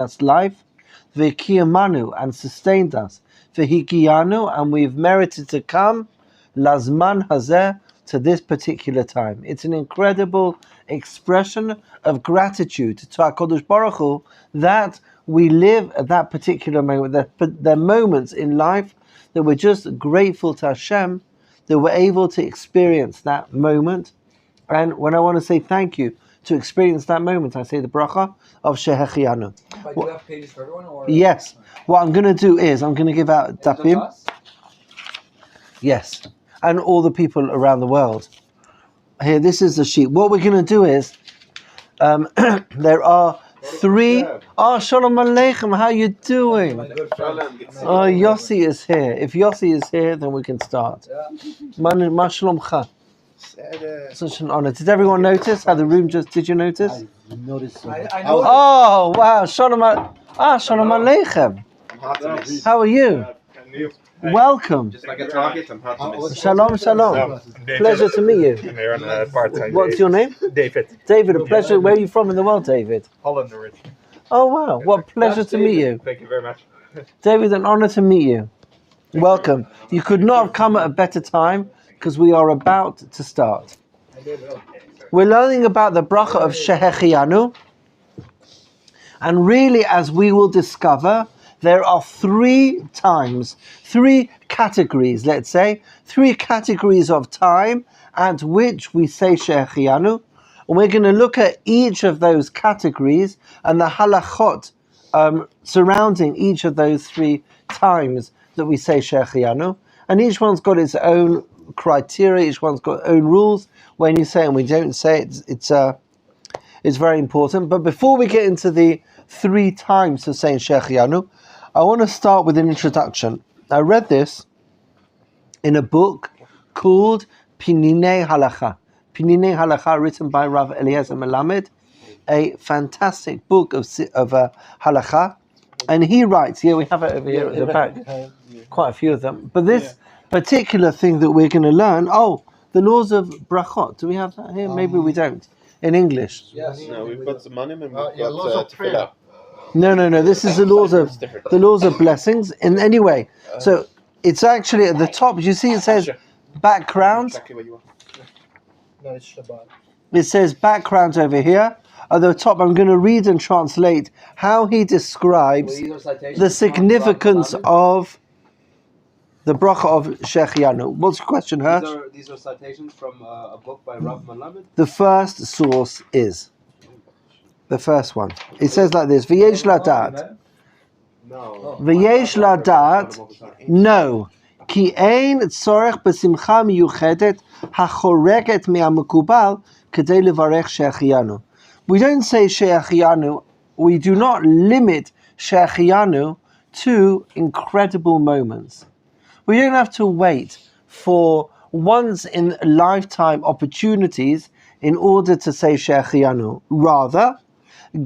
us life, v'kiyamanu, and sustained us, v'higiyanu, and we've merited to come, lazman hazeh, to this particular time. It's an incredible expression of gratitude to HaKadosh Baruch Hu that we live at that particular moment. There are moments in life that we're just grateful to Hashem that we're able to experience that moment. And when I want to say thank you to experience that moment, I say the bracha of Shehechianu. But do you have pages for everyone? Or? Yes. What I'm going to do is I'm going to give out dapim. Yes. And all the people around the world. Here, this is the sheet. What we're going to do is, there are 3. Oh, Shalom Aleichem, how you doing? Oh, Yossi is here. If Yossi is here, then we can start. Ma Shalomcha. Such an honor. Did everyone notice how the room did you notice? I noticed. Oh, wow. Shalom Aleichem. How are you? Welcome. Just like a target, I'm hard to miss. Shalom. Pleasure to meet you. Here on part-time. What's your name? David. David, a pleasure. Where are you from in the world, David? Holland originally. Oh, wow. What pleasure to meet you. Thank you very much. David, an honor to meet you. Welcome. You could not have come at a better time because we are about to start. We're learning about the bracha of Shehechianu. And really, as we will discover, there are 3 times, 3 categories, let's say, 3 categories of time at which we say Shehechianu. And we're going to look at each of those categories and the halachot surrounding each of those 3 times that we say Shehechianu. And each one's got its own criteria, each one's got own rules. When you say it and we don't say it, it's very important. But before we get into the 3 times of saying Shehechianu, I want to start with an introduction. I read this in a book called Pininei Halacha. Pininei Halacha, written by Rav Eliezer Melamed, a fantastic book of Halacha. And he writes, here we have it over here at the back, quite a few of them. But this particular thing that we're going to learn, the laws of brachot. Do we have that here? Maybe we don't. In English. Yes. No, we've got the money and we've got laws of prayer. No. This is the laws of blessings. In any way, so it's actually at the top. You see, it says background. Exactly what you want. No, it's Shabbat. It says background over here. At the top, I'm going to read and translate how he describes the significance of the bracha of Shehechianu. What's your question, Hirsch? These are citations from a book by Rav Melamed? The first source is the first one. It says like this: V'yesh ladat. No. V'yesh ladat. No. Ki ein tzorech b'simcha miyuchedet hachoreket me'amekubal kedei levarech Shehechianu. We don't say Shehechianu. We do not limit Shehechianu to incredible moments. We don't have to wait for once in a lifetime opportunities in order to say Shehechianu. Rather,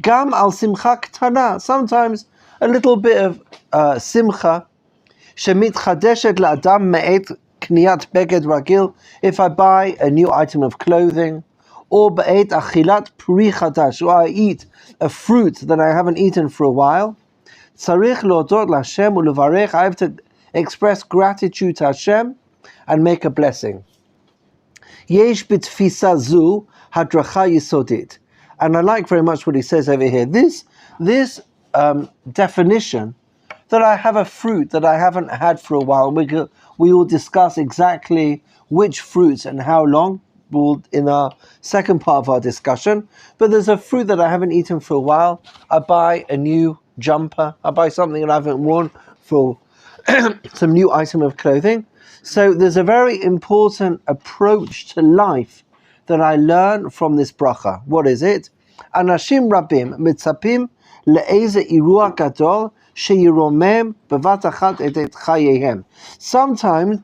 Gam al simcha ktana, sometimes a little bit of simcha, shemit chadeshet la'adam me'et kniat beged ragil, if I buy a new item of clothing, or be'et achilat pri chadash, or I eat a fruit that I haven't eaten for a while, tzarich leodot l'Hashem u'levarech, I have to express gratitude to Hashem and make a blessing. Yesh b'tfisa zu hadracha yisodit. And I like very much what he says over here. This definition that I have a fruit that I haven't had for a while. We will discuss exactly which fruits and how long in our second part of our discussion. But there's a fruit that I haven't eaten for a while. I buy a new jumper. I buy something that I haven't worn for some new item of clothing. So there's a very important approach to life that I learn from this bracha. What is it? Anashim rabim mitzapim le'eze iruach gadol sheyiromem bevat achat et chayehem. Sometimes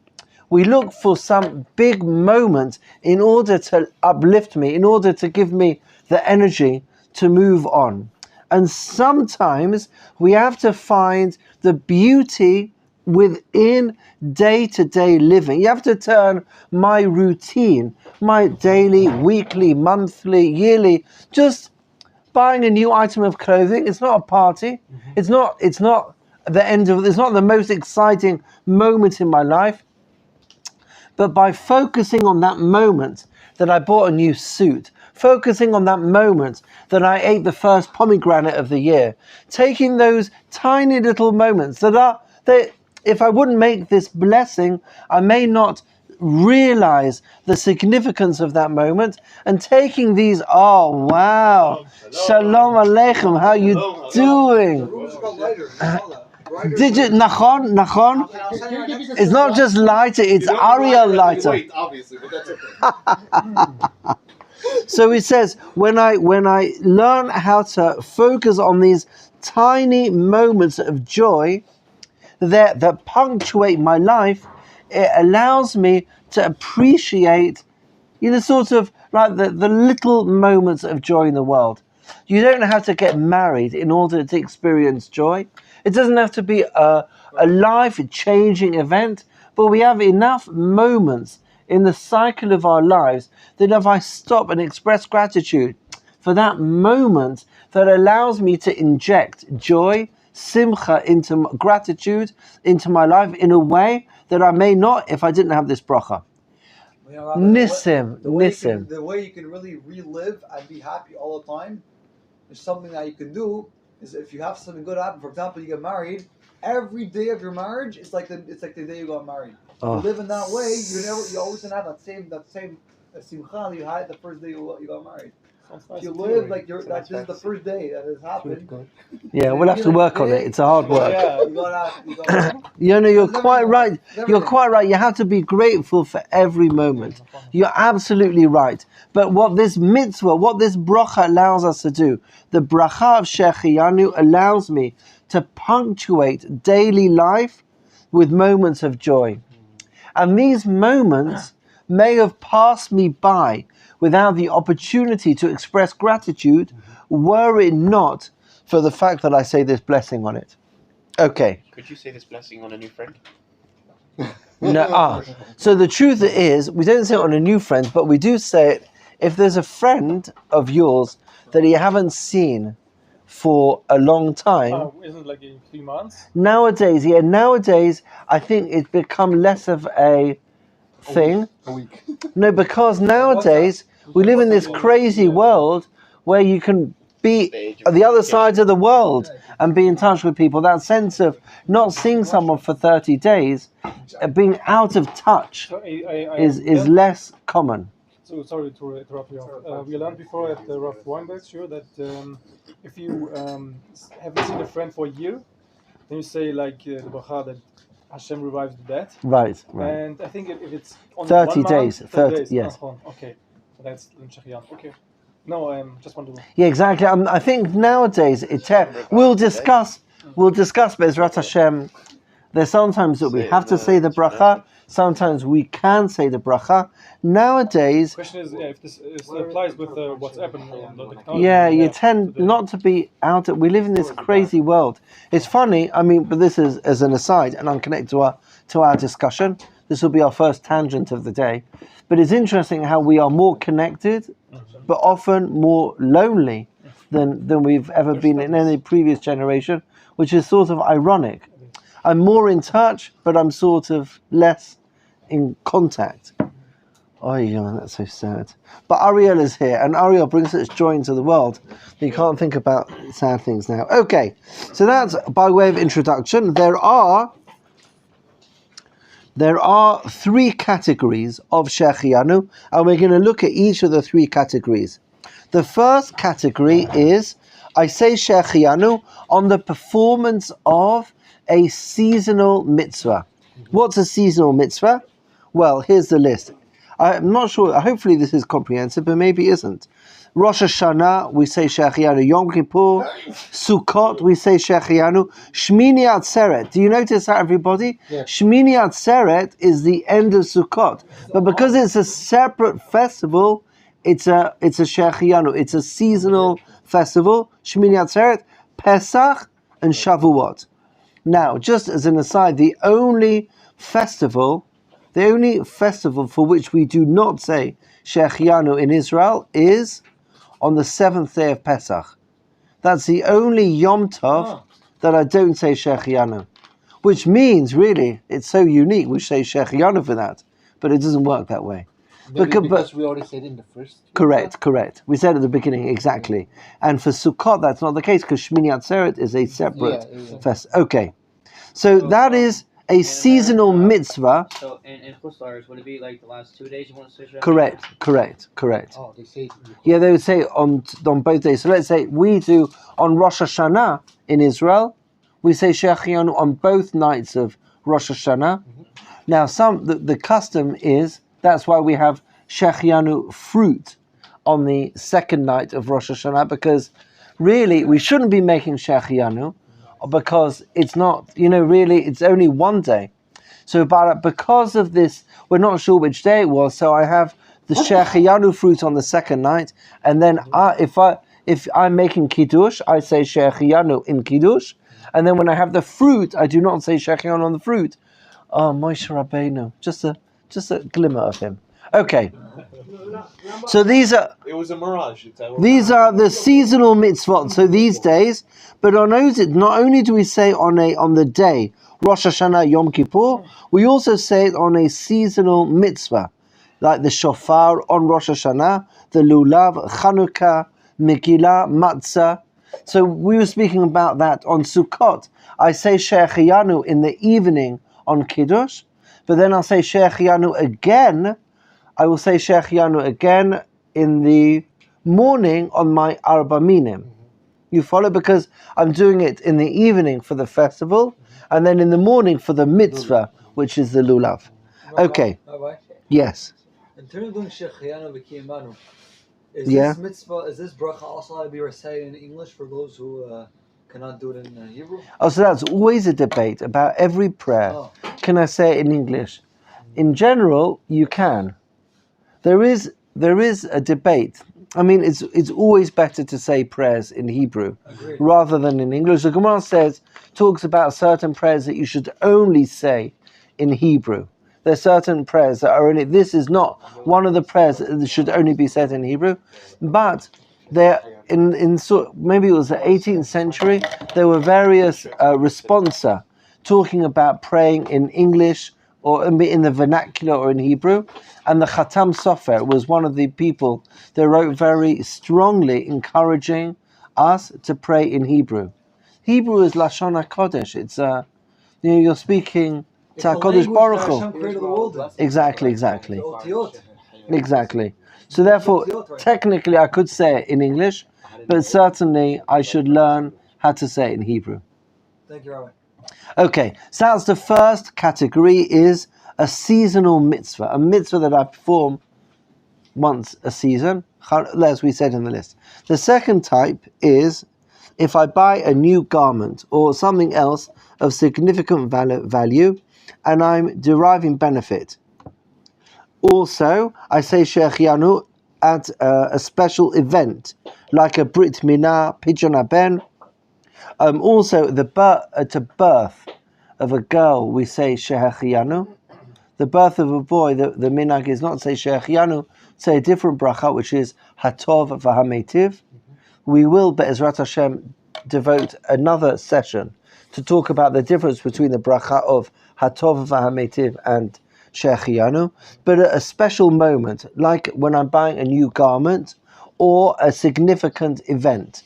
we look for some big moment in order to uplift me, in order to give me the energy to move on. And sometimes we have to find the beauty within day-to-day living. You have to turn my routine, my daily, weekly, monthly, yearly, just buying a new item of clothing. It's not a party. It's not the end of. It's not the most exciting moment in my life. But by focusing on that moment that I bought a new suit, focusing on that moment that I ate the first pomegranate of the year, taking those tiny little moments that if I wouldn't make this blessing, I may not realize the significance of that moment, and taking these, oh wow, shalom aleichem, how you doing? Digit Nachon? It's not just lighter, it's Ariel lighter. Wait, obviously, but that's okay. So it says, when I learn how to focus on these tiny moments of joy that punctuate my life, it allows me to appreciate, sort of like the little moments of joy in the world. You don't have to get married in order to experience joy. It doesn't have to be a life-changing event, but we have enough moments in the cycle of our lives that if I stop and express gratitude for that moment, that allows me to inject joy, simcha, gratitude into my life in a way that I may not if I didn't have this bracha. Nissim. The way you can really relive and be happy all the time is something that you can do. Is if you have something good happen. For example, you get married. Every day of your marriage, it's like the day you got married. If you live in that way, you always gonna have that same simcha you had the first day you got married. If you live like this is the first day that has happened. Yeah, we'll have to work on it. It's a hard work. Yeah, you gotta you're quite right. You're quite right. You have to be grateful for every moment. You're absolutely right. But what this mitzvah, what this bracha allows us to do, the bracha of Shechianu allows me to punctuate daily life with moments of joy. And these moments may have passed me by without the opportunity to express gratitude, were it not for the fact that I say this blessing on it. Okay. Could you say this blessing on a new friend? No. So the truth is, we don't say it on a new friend, but we do say it if there's a friend of yours that you haven't seen for a long time. Isn't it like in 3 months? Nowadays, I think it's become less of a thing. A week. No, because nowadays we live in this crazy world where you can be at the other side of the world and be in touch with people. That sense of not seeing someone for 30 days, being out of touch, So is less common. So sorry to interrupt you. We learned before at the Rav Weinberg show that if you haven't seen a friend for a year, then you say like the bracha that Hashem revives the dead. Right. And I think if it's on 30 1 days, month, 30 yes. Okay, so that's Shechian. Okay. No, just want to. Yeah, exactly. I think nowadays we'll discuss Bezrat Hashem. There's sometimes that we have to say the bracha. Sometimes we can say the bracha. Nowadays, The question is if this applies with WhatsApp and the technology. yeah, we you have tend today. not to be out. We live in this crazy world. It's funny. I mean, but this is as an aside, and unconnected to our discussion. This will be our first tangent of the day. But it's interesting how we are more connected, but often more lonely than we've ever been in any previous generation, which is sort of ironic. I'm more in touch, but I'm sort of less in contact. Oh, yeah, that's so sad. But Ariel is here, and Ariel brings such joy into the world. You can't think about sad things now. Okay, so that's by way of introduction. There are 3 categories of Shechianu, and we're going to look at each of the 3 categories. The first category is, I say Shechianu on the performance of a seasonal mitzvah. What's a seasonal mitzvah? Well, here's the list. I'm not sure, hopefully this is comprehensive, but maybe it isn't. Rosh Hashanah, we say Shechianu. Yom Kippur, Sukkot, we say Shechianu. Shmini Atzeret, do you notice that, everybody? Yeah. Shmini Atzeret is the end of Sukkot. But because it's a separate festival, it's a Shechianu. It's a seasonal festival. Shmini Atzeret, Pesach, and Shavuot. Now, just as an aside, the only festival for which we do not say Shechianu in Israel is on the 7th day of Pesach. That's the only Yom Tov that I don't say Shechianu. Which means, really, it's so unique, we say Shechianu for that. But it doesn't work that way. Maybe because we already said in the first. Correct. We said at the beginning, exactly. And for Sukkot, that's not the case, because Shmini Atzeret is a separate fest. Okay. So that is a seasonal mitzvah. So in Chutz would it be like the last 2 days you want to say Shechianu? Correct. Oh, they say. Yeah, they would say on both days. So let's say we do on Rosh Hashanah in Israel, we say Shechianu on both nights of Rosh Hashanah. Now, the custom is, that's why we have Shechianu fruit on the second night of Rosh Hashanah, because really we shouldn't be making Shechianu, because it's not, really it's only one day. So because of this, we're not sure which day it was, so I have the Shechianu fruit on the second night, and then if I'm making Kiddush, I say Shechianu in Kiddush, and then when I have the fruit, I do not say Shechianu on the fruit. Oh, Moshe Rabbeinu, just a glimmer of him. Okay, so It was a mirage. these are the seasonal mitzvot. So these days, but on those, not only do we say on the day Rosh Hashanah Yom Kippur, we also say it on a seasonal mitzvah, like the shofar on Rosh Hashanah, the lulav, Chanukah, Megillah, matzah. So we were speaking about that on Sukkot. I say Shechianu in the evening on Kiddush, but then I'll say Shechianu again. I will say Shechianu again in the morning on my Arba Minim. You follow? Because I'm doing it in the evening for the festival, and then in the morning for the mitzvah, which is the lulav. Okay. Rabbi, Yes. in terms of doing Shechianu v'kiyamanu, is Yeah. this mitzvah, is this bracha also allowed to be recited in English for those who cannot do it in Hebrew? Oh, so that's always a debate about every prayer. Oh. Can I say it in English? In general, you can. There is a debate. I mean, it's always better to say prayers in Hebrew rather than in English. The Gemara talks about certain prayers that you should only say in Hebrew. There are certain prayers that are only. This is not one of the prayers that should only be said in Hebrew, but there maybe it was the 18th century. There were various responsa talking about praying in English or in the vernacular or in Hebrew, and the Khatam Sofer was one of the people that wrote very strongly encouraging us to pray in Hebrew. Hebrew is Lashon HaKodesh. It's you're speaking to HaKodesh Baruch Hu. Exactly. Exactly. So therefore, technically I could say it in English, but certainly I should learn how to say it in Hebrew. Thank you, Rabbi. Okay, so that's the first category, is a seasonal mitzvah, a mitzvah that I perform once a season, as we said in the list. The second type is if I buy a new garment or something else of significant value and I'm deriving benefit. Also, I say Shechianu at a special event, like a Brit Milah, Pidyon Haben. Also, at a birth of a girl, we say Shechianu. The birth of a boy, the minhag is not say Shechianu, say a different bracha, which is Hatov v'Hametiv. We will, Be'ezrat Hashem, devote another session to talk about the difference between the bracha of Hatov v'Hametiv and Shechianu, but at a special moment, like when I'm buying a new garment or a significant event,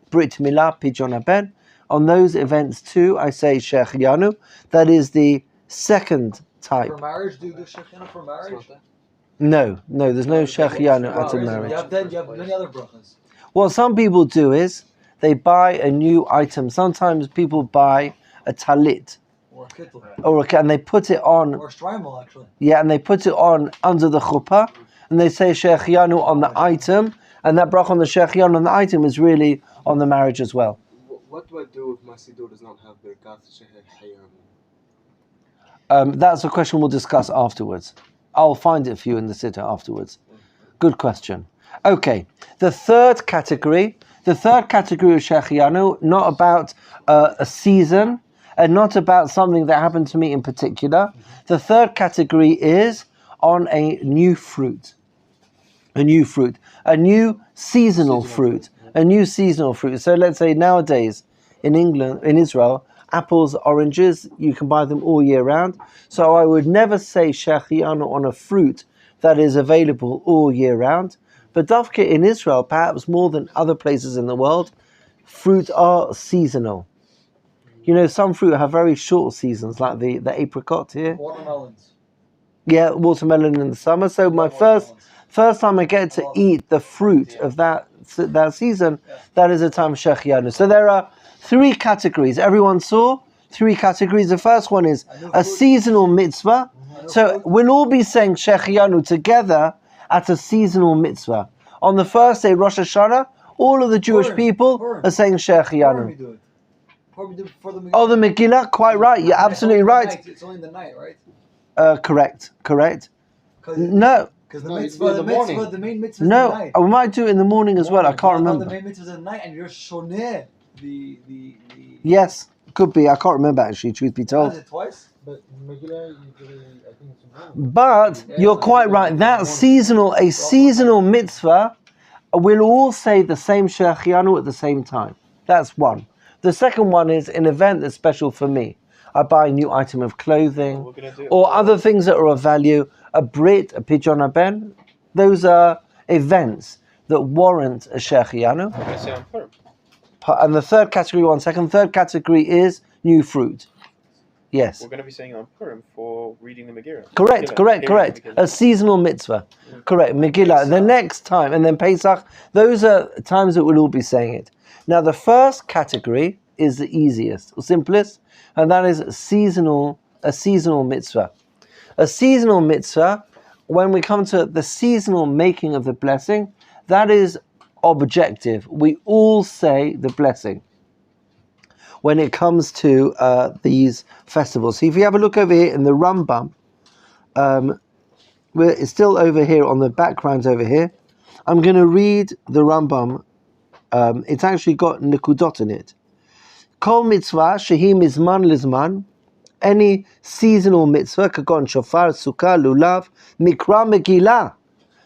Brit Milah, Pidyon Haben. On those events too, I say Shechianu. That is the second type. For marriage, do you do Shechianu for marriage? No, there's no Shechianu at a marriage. You have many other brachas. What some people do is they buy a new item. Sometimes people buy a talit Or a kittel. and they put it on. Or strimal, actually. Yeah, and they put it on under the chuppah, and they say Shechianu on the item, and that bracha on the Shechianu on the item is really on the marriage as well. What do I do if my siddur does not have Birkat Shechianu? That's a question we'll discuss afterwards. I'll find it for you in the sitter afterwards. Good question. Okay, the third category of Shechianu, not about a season and not about something that happened to me in particular. The third category is on a new fruit. A new seasonal fruit. a new seasonal fruit. So let's say nowadays in England, in Israel, apples, oranges, you can buy them all year round. So I would never say shechianu on a fruit that is available all year round. But dafka in Israel, perhaps more than other places in the world, fruit are seasonal. You know, some fruit have very short seasons, like the apricot here. Watermelons. Yeah, watermelon in the summer. So my first time I get to eat the fruit of that season, that is a time of shechianu. So there are 3 categories. Everyone saw 3 categories. The first one is a seasonal mitzvah. So we'll all be saying shechianu together at a seasonal mitzvah. On the first day, Rosh Hashanah, all of the Jewish people are saying shechianu. Oh, the Megillah, quite right. You're absolutely right. It's only the night, right? Correct. No. Because the main mitzvah is No, the night. we might do it in the morning as well. I can't remember. The main mitzvah is the night, and you're shoneh. Yes, could be. I can't remember actually, truth be told. Is it twice? But Megillah, usually, I think it's in the morning. But you're quite right. That seasonal mitzvah, we'll all say the same shechianu at the same time. That's one. The second one is an event that's special for me. I buy a new item of clothing, or other things that are of value. A brit, a pidyon haben. Those are events that warrant a shechianu. And the third category, third category is new fruit. Yes. We're going to be saying on Purim for reading the Megillah. Correct. A seasonal mitzvah. Correct. Megillah. The next time, and then Pesach. Those are times that we'll all be saying it. Now, the first category is the easiest, or simplest, and that is a seasonal mitzvah. A seasonal mitzvah, when we come to the seasonal making of the blessing, that is objective. We all say the blessing when it comes to these festivals. So if you have a look over here in the Rambam, it's still over here on the background over here. I'm going to read the Rambam. It's actually got nikudot in it. Kol mitzvah shehi mizman lizman, any seasonal mitzvah, kagon shofar, sukkah, lulav, mikra, megillah,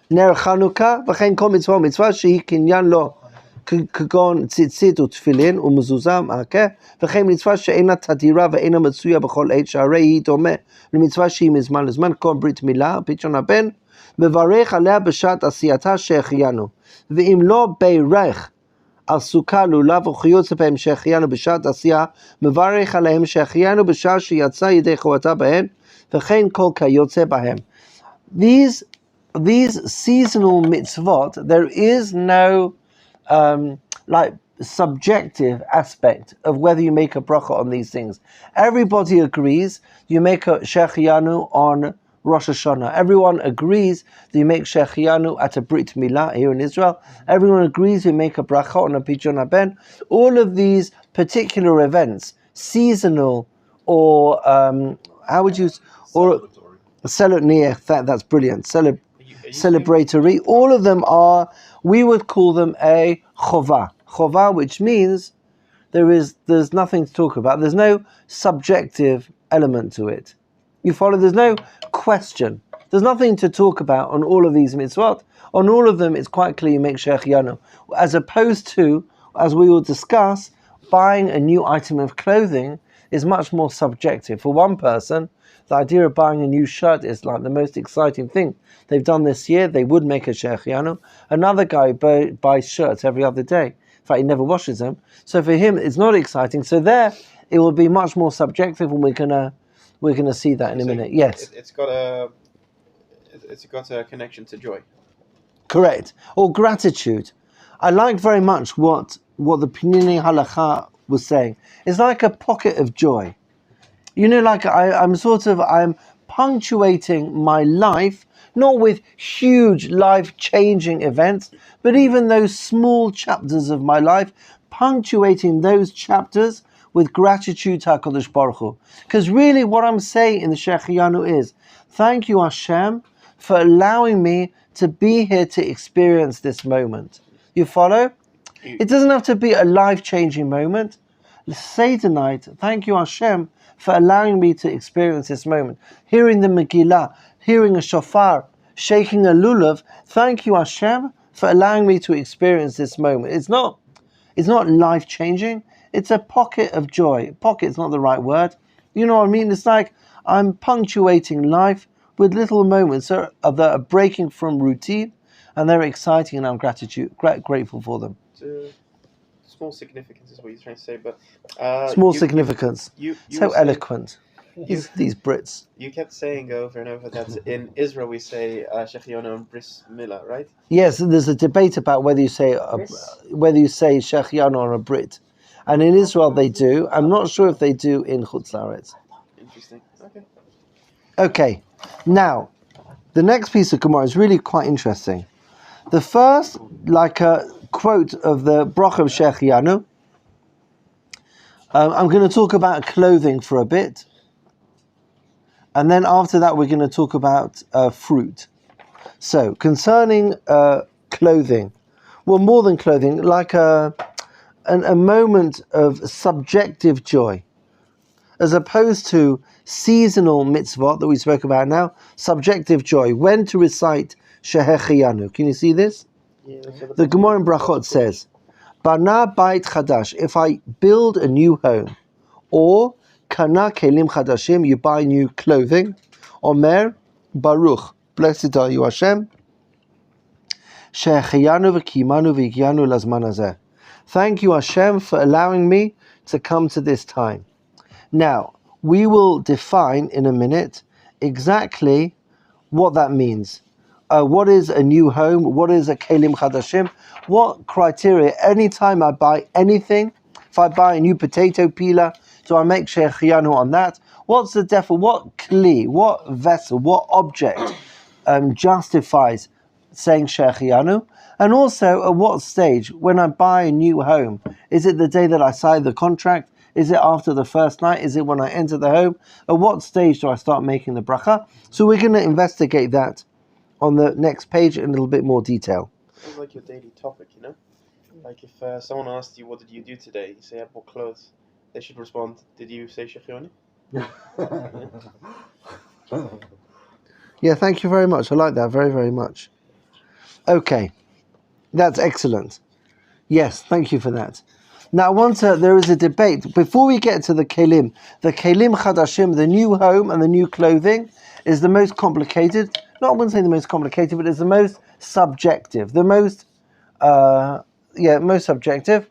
ner chanukah, v'chein kol mitzvah shehi kinyan lo, kagon tzitzit utfilin umezuzah ma'akeh, v'chein mitzvah she'ena tadira ve'ena metzuya b'chol eit she'arei hi domeh lemitzvah shehi mizman lizman, kol brit milah, pidyon haben, mevarech alea b'shat asiyata shechianu, ve'im lo beirech על סוכה לולב וכיוצא בהם שהחיינו בשעת עשייה, מברך עליהם שהחיינו בשעה שיצא ידי חובתה בהן, וכן כל כיוצא בהם. These seasonal mitzvot, there is no subjective aspect of whether you make a bracha on these things. Everybody agrees you make a shechianu on Rosh Hashanah. Everyone agrees that you make shechianu at a Brit Milah here in Israel. Everyone agrees you make a bracha on a pidyon haben. All of these particular events, seasonal or how would you, or that's brilliant. Celebratory. All of them are, we would call them a chovah. Chovah, which means there's nothing to talk about. There's no subjective element to it. You follow? There's no question. There's nothing to talk about on all of these mitzvot. On all of them, it's quite clear you make shechianu. As opposed to, as we will discuss, buying a new item of clothing is much more subjective. For one person, the idea of buying a new shirt is like the most exciting thing they've done this year. They would make a shechianu. Another guy buys shirts every other day. In fact, he never washes them. So for him, it's not exciting. So there, it will be much more subjective, and we're gonna see that in a minute. Yes. It's got a connection to joy. Correct. Or gratitude. I like very much what the Pinini Halacha was saying. It's like a pocket of joy. You know, like I'm punctuating my life, not with huge life-changing events, but even those small chapters of my life, punctuating those chapters with gratitude to HaKadosh Baruch Hu. Because really what I'm saying in the Shechianu is, thank you Hashem for allowing me to be here to experience this moment. You follow? It doesn't have to be a life-changing moment. Say tonight, thank you Hashem for allowing me to experience this moment. Hearing the Megillah, hearing a shofar, shaking a lulav, thank you Hashem for allowing me to experience this moment. It's not life-changing. It's a pocket of joy. Pocket's not the right word. You know what I mean? It's like I'm punctuating life with little moments that are breaking from routine, and they're exciting, and I'm grateful for them. Small significance is what you're trying to say, but Small significance. You So were saying- eloquent. These Brits. You kept saying over and over that in Israel we say Shechianu and Bris Milah, right? Yes, there's a debate about whether you say Shechianu or a Brit, and in Israel they do. I'm not sure if they do in Chutz La'aretz. Interesting. Okay. Okay, now the next piece of Gemara is really quite interesting. The first, like a quote of the Bracha of Shechianu. I'm going to talk about clothing for a bit, and then after that we're going to talk about fruit. So, concerning clothing, well, more than clothing, like a moment of subjective joy, as opposed to seasonal mitzvot that we spoke about now, subjective joy, when to recite Shehechianu. Can you see this? Yeah, The Gemara in Brachot says, Bana Bait Chadash, if I build a new home, or Kana Kelim Chadashim, you buy new clothing, Omer Baruch, blessed are you Hashem, She'echiyanu v'kimanu v'higyanu lazman hazeh. Thank you Hashem for allowing me to come to this time. Now, we will define in a minute exactly what that means. What is a new home? What is a kelim chadashim? What criteria? Anytime I buy anything, if I buy a new potato peeler, do I make she'echiyanu on that? What's the what kli, what vessel, what object justifies saying she'echiyanu? And also, at what stage, when I buy a new home, is it the day that I sign the contract? Is it after the first night? Is it when I enter the home? At what stage do I start making the bracha? So we're going to investigate that on the next page in a little bit more detail. Sounds like your daily topic, you know? Like if someone asked you, what did you do today? You say, I bought clothes. They should respond, did you say Shechianu? Yeah, thank you very much. I like that very, very much. Okay, that's excellent. Yes, thank you for that. Now, once there is a debate, before we get to the kelim chadashim, the new home and the new clothing, is the most complicated. Not I wouldn't say the most complicated, but it's the most subjective. The most, most subjective.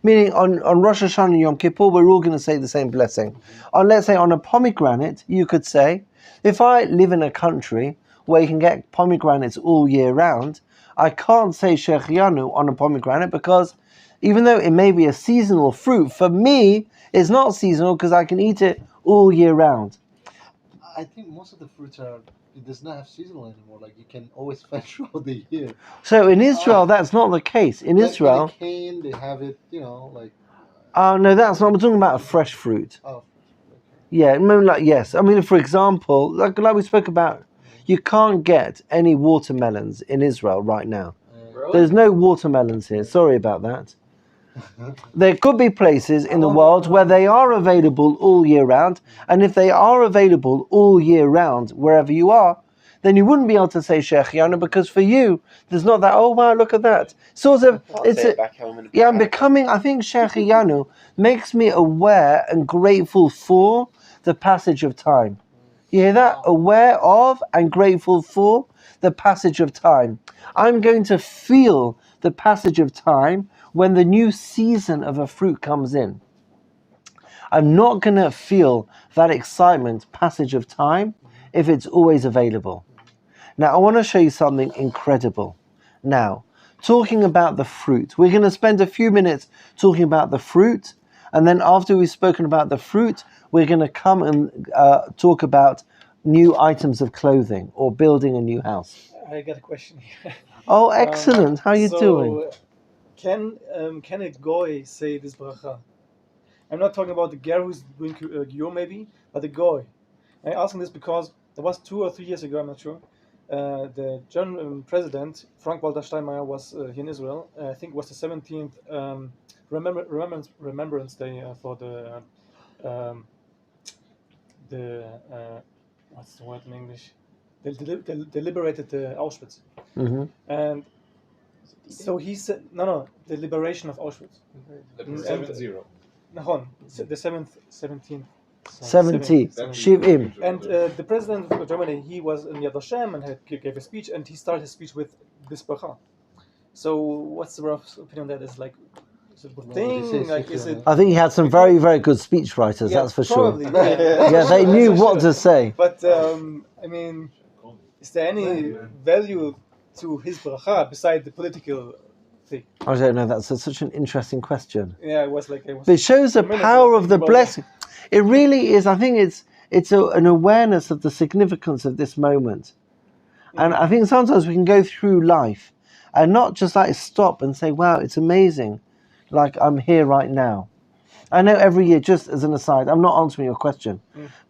Meaning on Rosh Hashanah and Yom Kippur, we're all going to say the same blessing. Let's say on a pomegranate, you could say, if I live in a country where you can get pomegranates all year round, I can't say Shechianu on a pomegranate because even though it may be a seasonal fruit, for me, it's not seasonal because I can eat it all year round. I think most of the fruits it does not have seasonal anymore. Like you can always fetch throughout the year. So in Israel, that's not the case. In Israel, the cane, they have it, like. No, that's not. We're talking about a fresh fruit. Oh. Yeah, I mean, yes. I mean, for example, like we spoke about, you can't get any watermelons in Israel right now. Really? There's no watermelons here. Sorry about that. There could be places in the world where they are available all year round, and if they are available all year round wherever you are, then you wouldn't be able to say Shechianu because for you, there's not that, oh wow, look at that. Sort of, I'm becoming, I think Shechianu makes me aware and grateful for the passage of time. You hear that? Aware of and grateful for the passage of time. I'm going to feel the passage of time when the new season of a fruit comes in. I'm not going to feel that excitement, passage of time, if it's always available. Now, I want to show you something incredible. Now, talking about the fruit, we're going to spend a few minutes talking about the fruit, and then after we've spoken about the fruit, we're going to come and talk about new items of clothing or building a new house. I got a question here. Oh, excellent. How are you doing? Can a goy say this bracha? I'm not talking about the ger who's doing giyur maybe, but the goy. I'm asking this because there was 2 or 3 years ago, I'm not sure, the German president, Frank-Walter Steinmeier, was here in Israel. I think it was the 17th Remembrance Day for the what's the word in English? They liberated Auschwitz. Mm-hmm. And So he said, no, the liberation of Auschwitz. The And- 7-0. Nahon, the 17th. 70. Shiv'im. And the president of Germany, he was in Yad Vashem and gave a speech, and he started his speech with this bracha. So, what's the rough opinion on that? Is like, is it a good What would you say, thing? Like, is it? I think he had some very, very good speechwriters, Yeah, that's for probably, sure. Yeah, Yeah, they knew what to say. But I mean, is there any value to his bracha beside the political thing? I don't know, that's such an interesting question. Yeah, it was like But it shows the power of the blessing. It really is, I think it's an awareness of the significance of this moment. And I think sometimes we can go through life and not just like stop and say, wow, it's amazing, like I'm here right now. I know every year, just as an aside, I'm not answering your question,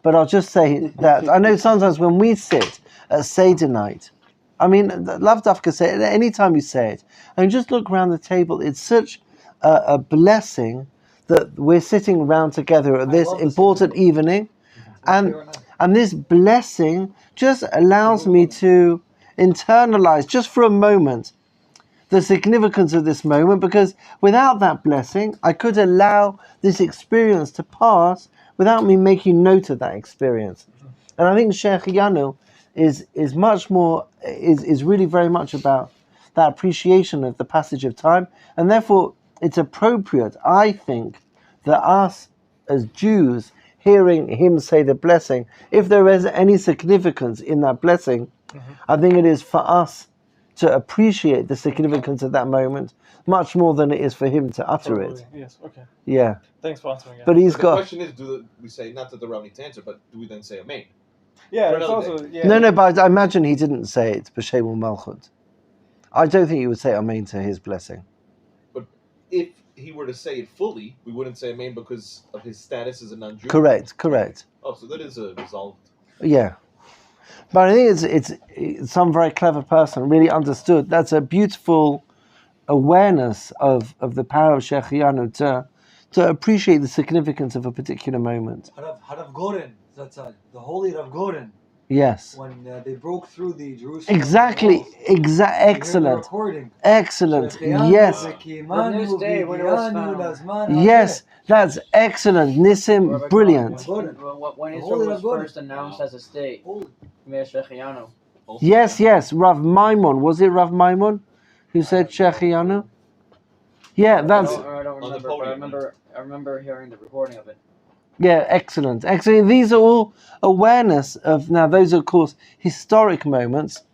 but I'll just say that I know sometimes when we sit at Seder night, I mean, Lav Dafka say it, any time you say it, and just look around the table, it's such a blessing that we're sitting around together at this important evening, and this blessing just allows me to internalize, just for a moment, the significance of this moment, because without that blessing, I could allow this experience to pass without me making note of that experience. And I think Shechianu is much more, is really very much about that appreciation of the passage of time, and therefore it's appropriate, I think, that us as Jews, hearing him say the blessing, if there is any significance in that blessing, I think it is for us to appreciate the significance of that moment much more than it is for him to utter it. Yes, okay. Yeah. Thanks for answering. Yeah. But he's The got... question is, we say, not that the Rabbi needs to answer, but do we then say Amen? Yeah, For it's another also... day. Yeah. No, but I imagine he didn't say it, B'Shem Malchut. I don't think he would say Amen to his blessing. But if he were to say it fully, we wouldn't say Amen because of his status as a non-Jew. Correct. Oh, so that is a resolved. Yeah. But I think it's some very clever person really understood. That's a beautiful awareness of the power of Shechianu to appreciate the significance of a particular moment. Harav Goren, that's the holy Rav Goren. Yes. When they broke through the Jerusalem Exactly. walls, you hear the Excellent. recording. Excellent. Shechianu Yes. v'kimanu this day when it was v'giyanu found. lazman Yes. That's excellent. Nissim, brilliant. When The Israel holy was Rav Goren. first announced as a state, Holy. Meir Shechianu. Yes. Rav Maimon. Was it Rav Maimon who said Shechianu? Yeah, that's... I don't On the remember, but podium. I remember hearing the recording of it. Yeah, excellent. These are all awareness of, now those are of course historic moments.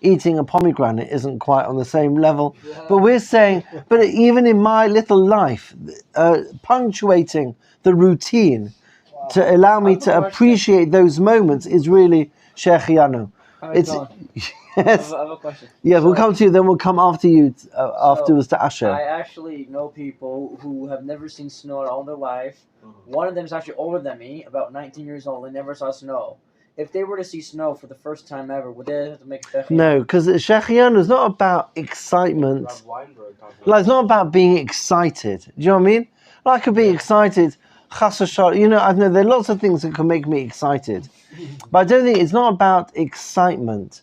Eating a pomegranate isn't quite on the same level, but we're saying, but even in my little life, punctuating the routine to allow me to appreciate those moments is really Shechianu. It's yes. I have a question. Yeah, we'll So- come to you, then we'll come after you, afterwards to Asher. I actually know people who have never seen snow all their life. One of them is actually older than me, about 19 years old, and never saw snow. If they were to see snow for the first time ever, would they have to make a No, because Shechianu is not about excitement. Rob Weinberg talked about Like, it's not about being excited. Do you know what I mean? Like, I could be excited. Chas v'shalom, you know, I know there are lots of things that can make me excited, but I don't think it's not about excitement.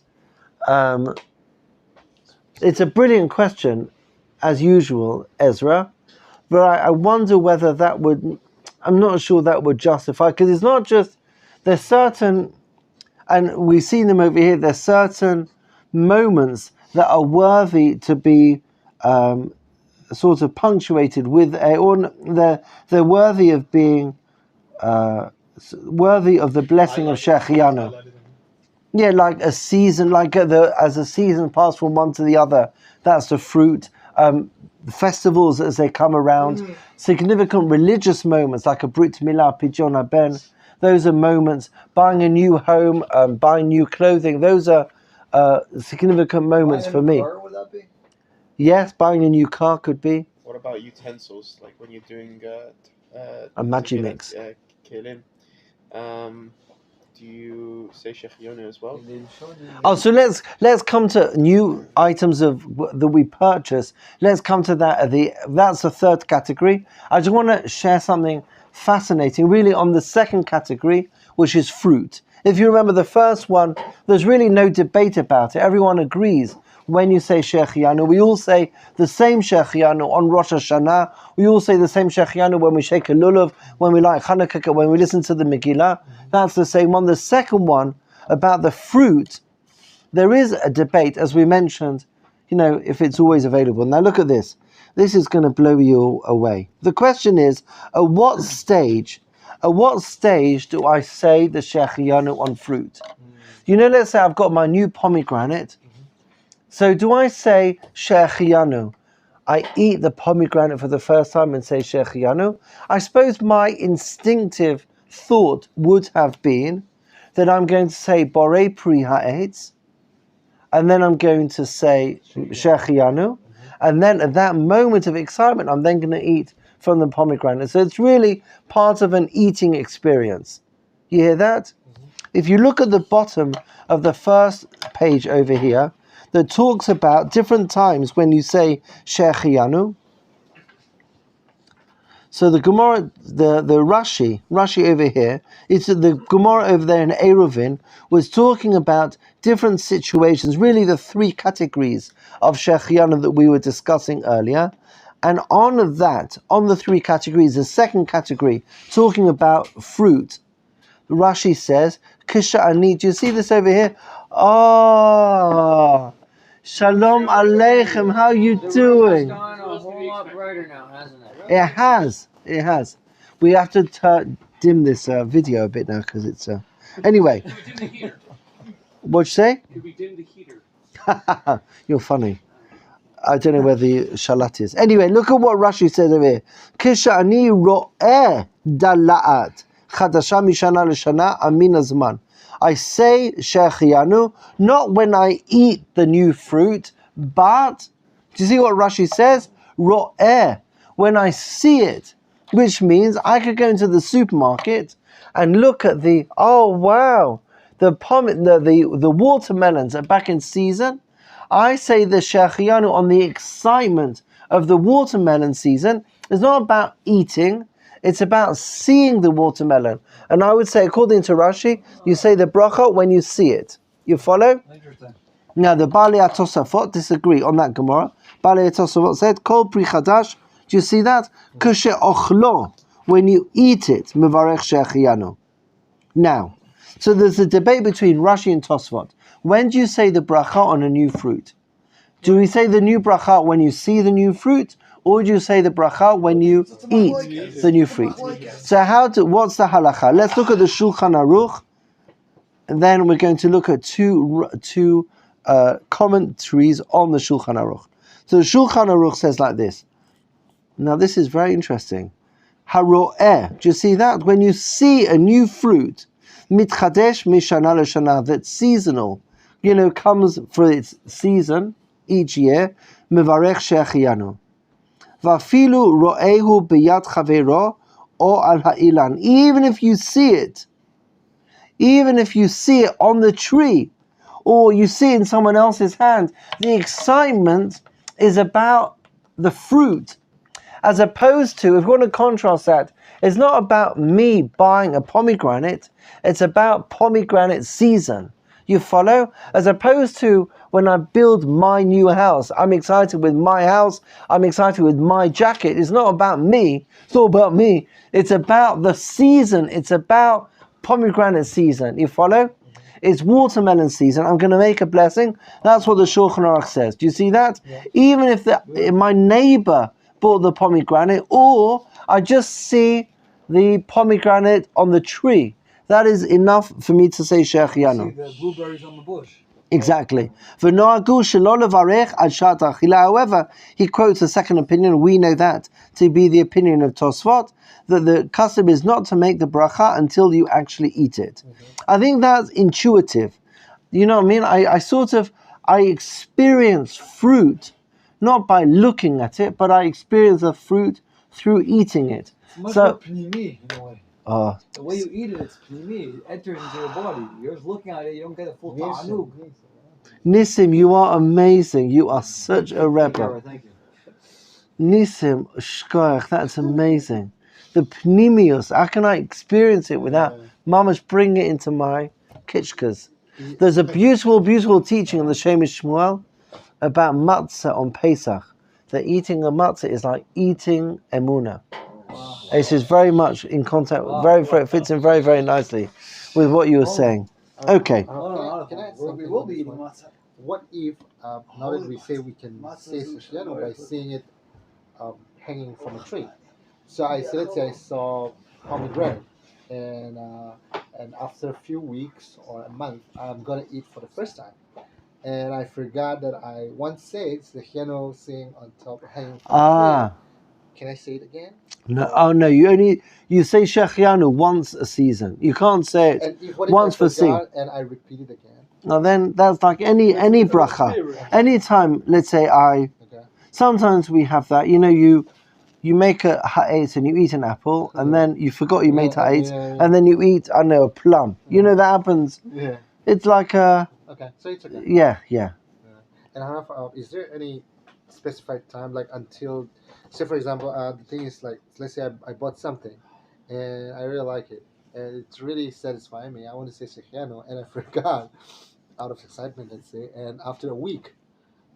It's a brilliant question, as usual, Ezra. But I wonder whether that would. I'm not sure that would justify, because it's not just. There's certain, and we've seen them over here. There's certain moments that are worthy to be sort of punctuated with or they're worthy of being worthy of the blessing of Shechianu. Yeah, like a season, like as a season passed from one to the other, that's the fruit. Festivals as they come around, significant religious moments like a Brit Milah, Pidyon Haben, those are moments. Buying a new home, buying new clothing, those are significant moments for me. Car, would that be? Yes, buying a new car could be. What about utensils? Like when you're doing A magi mix. Kelim, do you say Shechianu as well? Oh, so let's come to new items that we purchase. Let's come to that. That's the third category. I just want to share something fascinating, really, on the second category, which is fruit. If you remember the first one, there's really no debate about it. Everyone agrees when you say Shechianu. We all say the same Shechianu on Rosh Hashanah. We all say the same Shechianu when we shake a lulav, when we light Hanukkah, when we listen to the Megillah. That's the same one. The second one, about the fruit, there is a debate, as we mentioned, if it's always available. Now look at this. This is going to blow you away. The question is, at what stage do I say the Shechianu on fruit? Let's say I've got my new pomegranate. So do I say Shechianu? I eat the pomegranate for the first time and say Shechianu? I suppose my instinctive thought would have been that I'm going to say Borei Pri Ha'etz, and then I'm going to say Shechianu, and then at that moment of excitement, I'm then going to eat from the pomegranate. So it's really part of an eating experience. You hear that? If you look at the bottom of the first page over here, that talks about different times when you say Shechianu. So the Gemara, the Rashi over here, it's the Gemara over there in Eruvin, was talking about different situations, really the three categories of Shechianu that we were discussing earlier. And on the three categories, the second category, talking about fruit, Rashi says, Kisha ani, do you see this over here? Oh, Shalom Aleichem, how you doing? It's gone a whole lot brighter now, hasn't it? It has. We have to dim this video a bit now because it's... Anyway. Could we dim the heater? What'd you say? Could we dim the heater? You're funny. I don't know where the shalat is. Anyway, look at what Rashi says over here. Kisha ani ro'eh dala'at chadasha mishana l'shana amin azman. I say Shechianu, not when I eat the new fruit, but, do you see what Rashi says? Ro'eh, when I see it, which means I could go into the supermarket and look at the watermelons are back in season. I say the Shechianu on the excitement of the watermelon season. It's not about eating, it's about seeing the watermelon. And I would say, according to Rashi, you say the bracha when you see it. You follow? Interesting. Now the Balei HaTosafot disagree on that Gemara. Balei HaTosafot said, Kol Pri Chadash, do you see that? Kushe ochlo, when you eat it, mevarech Shechianu. Now, so there's a debate between Rashi and Tosfot. When do you say the bracha on a new fruit? Do we say the new bracha when you see the new fruit, or do you say the bracha when you eat the new fruit? So what's the halacha? Let's look at the Shulchan Aruch, and then we're going to look at two commentaries on the Shulchan Aruch. So the Shulchan Aruch says like this. Now this is very interesting. Haro'eh, do you see that? When you see a new fruit, mitchadesh mishana l'shana, that's seasonal, comes for its season each year, mevarech Shechianu. Vafilu ro'ehu biyad chavero or al ha'ilan. Even if you see it on the tree, or you see it in someone else's hand, the excitement is about the fruit. As opposed to, if we want to contrast that, it's not about me buying a pomegranate, it's about pomegranate season. You follow? As opposed to when I build my new house, I'm excited with my house, I'm excited with my jacket. It's not about me, it's all about me. It's about the season, it's about pomegranate season. You follow? It's watermelon season, I'm going to make a blessing. That's what the Shulchan Aruch says. Do you see that? Yeah. Even if my neighbor bought the pomegranate, or I just see the pomegranate on the tree, that is enough for me to say Shechianu. See the blueberries on the bush. Exactly. However, he quotes a second opinion. We know that to be the opinion of Tosfot, that the custom is not to make the bracha until you actually eat it. I think that's intuitive. You know what I mean? I experience fruit not by looking at it, but I experience the fruit through eating it. It's much more pnimi in a way. The way you eat it, it's pnimi. It enters into your body. You're just looking at it, you don't get a full ta'anug. Nissim, you are amazing. You are such a rebel. Thank you. Nissim, shkoyach, that's amazing. The pnimius, how can I experience it without Mama's bringing it into my kitchkas? There's a beautiful, beautiful teaching on the Shemesh Shmuel about matzah on Pesach. That eating a matzah is like eating emuna. This is very much in contact. It fits in very, very nicely with what you were saying. Okay. Can I add something We will on be this eating one? matzah. What if now that we say we can say Sashiyanu by seeing it hanging from a tree? So let's say I saw pomegranate, and after a few weeks or a month, I'm gonna eat for the first time, and I forgot that I once said Sashiyanu saying on top hanging from a tree. Can I say it again? No, oh no, you say Shechianu once a season. You can't say it And what if once I for season. forgot and I repeat it again? Now then, that's like any bracha. Anytime, let's say Okay. sometimes we have that. You make a ha'etz and you eat an apple, and then you forgot you made ha'etz, and then you eat, I don't know, a plum. That happens. Yeah. It's like a Okay. So it's okay. yeah. And I have, is there any specified time, like until, say for example, the thing is like, let's say I bought something, and I really like it, and it's really satisfying me. I want to say Shechianu, and I forgot, out of excitement, let's say, and after a week,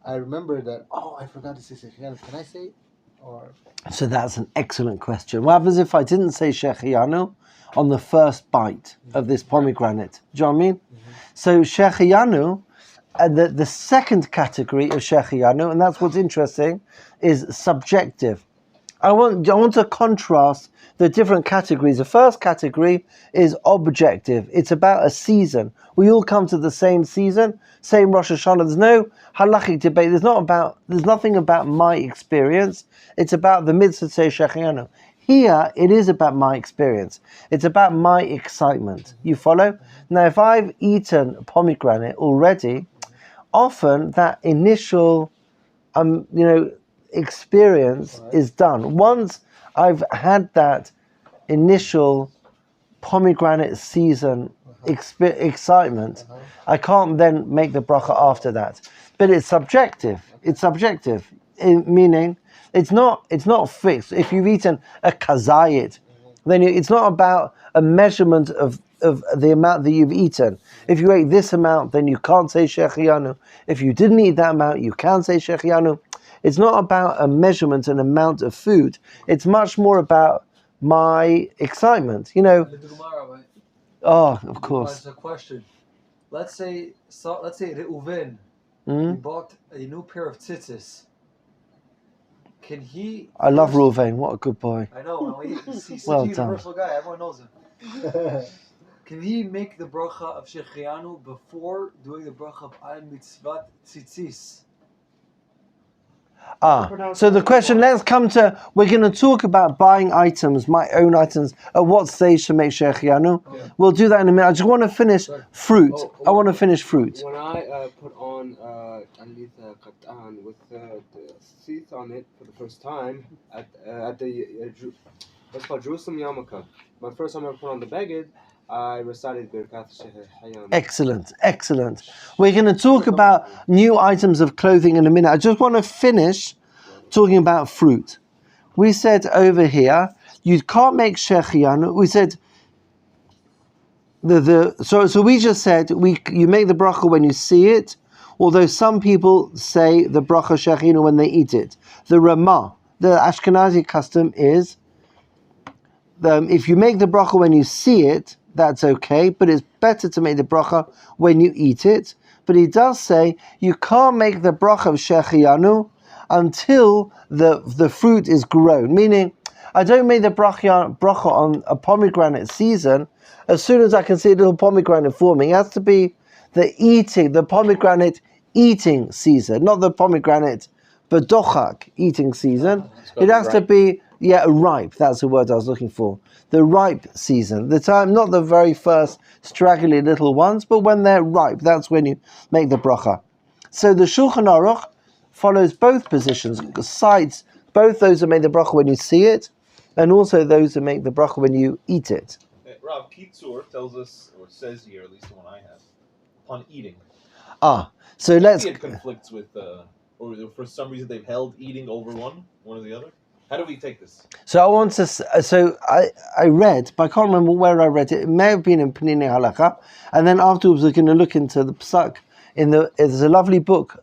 I remember that, oh, I forgot to say Shechianu. Can I say it? Or So that's an excellent question. What happens if I didn't say Shechianu on the first bite of this pomegranate? Do you know what I mean? So Shechianu, the second category of Shechianu, and that's what's interesting, is subjective. I want to contrast the different categories. The first category is objective. It's about a season. We all come to the same season, same Rosh Hashanah. There's no halachic debate. There's nothing about my experience. It's about the mitzvah say Shechianu. Here, it is about my experience. It's about my excitement. You follow? Now, if I've eaten pomegranate already, often that initial, experience is done. Once I've had that initial pomegranate season excitement, I can't then make the bracha after that. But it's subjective. It's subjective, meaning it's not fixed. If you've eaten a kazayit, then it's not about a measurement of the amount that you've eaten. If you ate this amount, then you can't say Shechianu. If you didn't eat that amount, you can say Shechianu. It's not about a measurement and amount of food. It's much more about my excitement. Oh, of course. That's a question. Let's say Reuven, he bought a new pair of tzitzis. Can he? I love Reuven. What a good boy. I know. He's Well such a done. universal guy. Everyone knows him. Can he make the bracha of Shechianu before doing the bracha of Al Mitzvat Tzitzis? So the question, we're going to talk about buying items, my own items, at what stage to make Shechianu. Yeah. We'll do that in a minute. I just want to finish fruit. I want to finish fruit. When I put on Alita Katan with the teeth on it for the first time at the what's called Jerusalem Yarmulke, my first time I put on the Beged, I recited Birkat Shechianu. Excellent. We're going to talk about new items of clothing in a minute. I just want to finish talking about fruit. We said over here, you can't make Shechianu. We said, so we just said, you make the bracha when you see it, although some people say the bracha Shechianu when they eat it. The Ramah, the Ashkenazi custom is, if you make the bracha when you see it, that's okay, but it's better to make the bracha when you eat it. But he does say you can't make the bracha of Shechianu until the fruit is grown. Meaning, I don't make the bracha on a pomegranate season as soon as I can see a little pomegranate forming. It has to be the pomegranate eating season, not the pomegranate bedochak eating season. It has to be ripe. That's the word I was looking for. The ripe season. The time, not the very first straggly little ones, but when they're ripe, that's when you make the bracha. So the Shulchan Aruch follows both positions, cites both those that make the bracha when you see it, and also those that make the bracha when you eat it. Rav Kitzur tells us, or says here, at least the one I have, upon eating. So let's... It conflicts with, or for some reason they've held eating over one or the other. How do we take this? So I want to. So I read, but I can't remember where I read it. It may have been in Panini Halacha, and then afterwards we're going to look into the Psak. There's a lovely book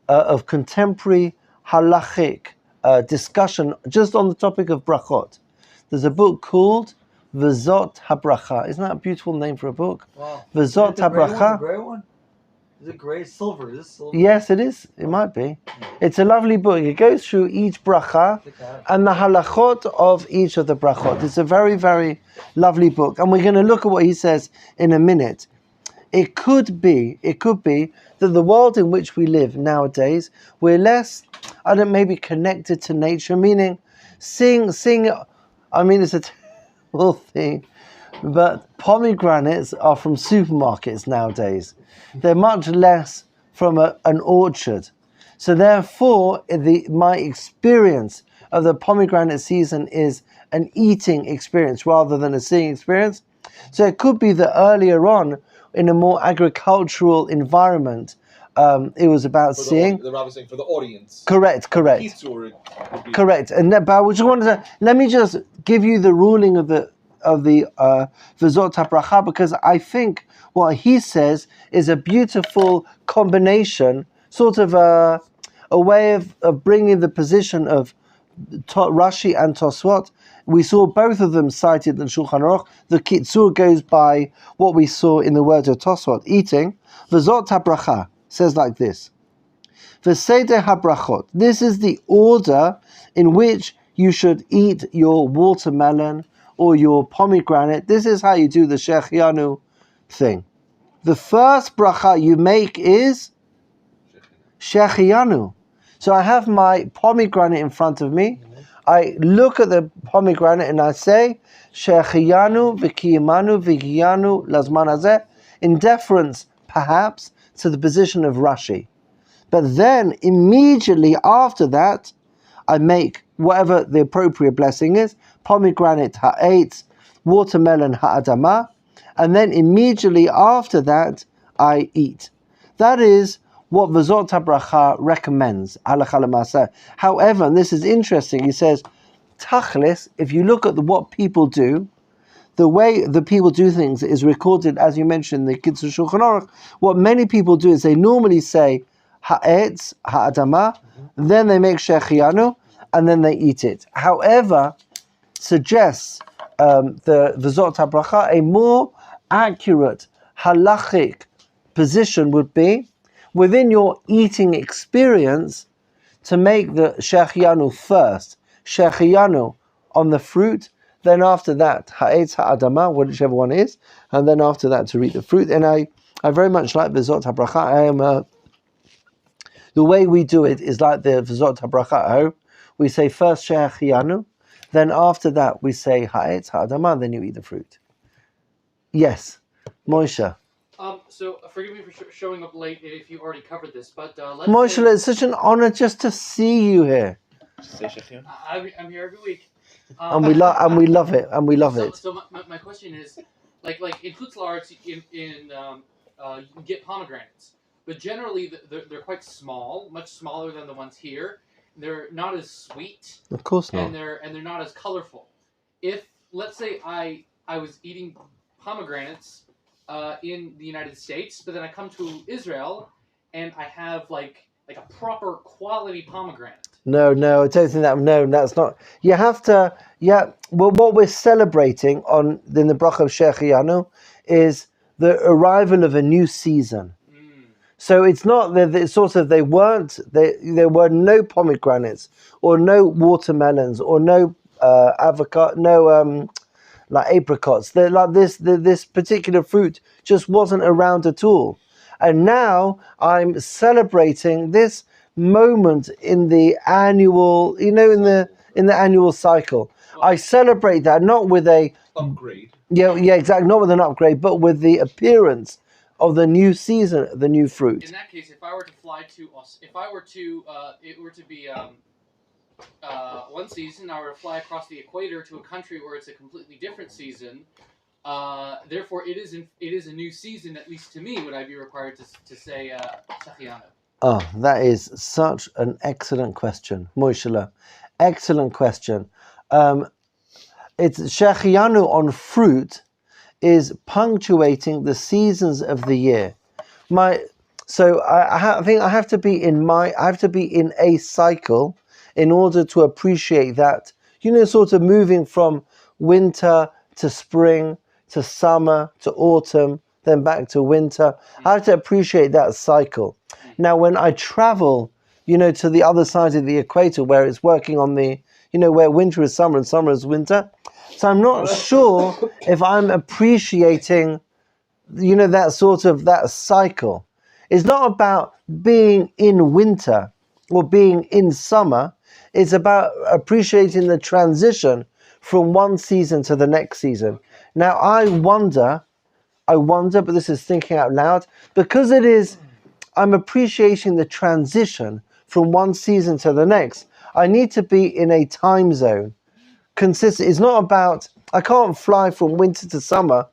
of contemporary halachic discussion just on the topic of brachot. There's a book called V'zot HaBracha. Isn't that a beautiful name for a book? Wow. V'zot The gray one? The HaBracha. gray one? Is it gray? Silver. Is this silver? Yes, it is. It might be. It's a lovely book. It goes through each bracha and the halachot of each of the brachot. It's a very, very lovely book. And we're going to look at what he says in a minute. It could be that the world in which we live nowadays, we're less, maybe connected to nature, meaning seeing, I mean, it's a terrible thing, but pomegranates are from supermarkets nowadays. They're much less from an orchard. So therefore, my experience of the pomegranate season is an eating experience rather than a seeing experience. So it could be that earlier on, in a more agricultural environment, it was about seeing. The Rabbi saying for the audience. Correct. Correct. And but I just wanted to let me just give you the ruling of the V'zot HaBracha, because I think what he says is a beautiful combination, sort of a way of bringing the position of Rashi and Tosfot. We saw both of them cited in Shulchan Aruch. The Kitzur goes by what we saw in the words of Tosfot, eating. V'zot HaBracha says like this. V'seder HaBrachot. This is the order in which you should eat your watermelon or your pomegranate. This is how you do the Shechianu thing. The first bracha you make is Shechianu. So I have my pomegranate in front of me. I look at the pomegranate and I say, Shechianu v'kiyamanu v'kiyanu lazman hazeh, in deference, perhaps, to the position of Rashi. But then, immediately after that, I make whatever the appropriate blessing is, pomegranate ha'etz, watermelon ha'adama, and then immediately after that, I eat. That is what V'zot HaBracha recommends, halacha l'maaseh. However, and this is interesting, he says, Tachlis, if you look at what people do, the way the people do things is recorded, as you mentioned, in the Kitzur Shulchan Aruch. What many people do is they normally say, ha'etz, ha'adama, then they make shechianu, and then they eat it. However, suggests the V'zot HaBracha, a more accurate halachic position would be, within your eating experience, to make the shechianu first. Shechianu on the fruit, then after that, ha'etz ha'adama, whichever one is, and then after that to eat the fruit. And I very much like V'zot HaBracha. The way we do it is like the V'zot HaBracha at home. We say first shechianu, then after that we say ha'etz ha'adama, and then you eat the fruit. Yes, Moshe. So forgive me for showing up late if you already covered this, but let's Moshe, it's such an honor just to see you here. I'm here every week. And we love it. So my question is, like in Chutz La'aretz, you can get pomegranates, but generally they're quite small, much smaller than the ones here. They're not as sweet. Of course not. And they're not as colorful. If let's say I was eating pomegranates in the United States, but then I come to Israel and I have like a proper quality pomegranate. No, I don't think that. No, that's not. You have to. Yeah. Well, what we're celebrating in the bracha of Shechianu is the arrival of a new season. So it's not that there were no pomegranates or no watermelons or no avocado, like apricots. Like this particular fruit just wasn't around at all. And now I'm celebrating this moment in the annual, in the annual cycle. I celebrate that not with a upgrade. Yeah, exactly. Not with an upgrade, but with the appearance of the new season, the new fruit. In that case, if I were to fly to, it were to be one season, I were to fly across the equator to a country where it's a completely different season. Therefore, it is a new season, at least to me. Would I be required to say Shechianu? Oh, that is such an excellent question, Moishela. Excellent question. It's Shechianu on fruit is punctuating the seasons of the year. So I think I have to be in a cycle in order to appreciate that, sort of moving from winter to spring to summer to autumn, then back to winter. I have to appreciate that cycle. Now, when I travel, to the other side of the equator where it's working on where winter is summer and summer is winter. So I'm not sure if I'm appreciating, that cycle. It's not about being in winter or being in summer. It's about appreciating the transition from one season to the next season. Now, I wonder, but this is thinking out loud, because I'm appreciating the transition from one season to the next. I need to be in a time zone. Consistent. It's not about, I can't fly from winter to summer,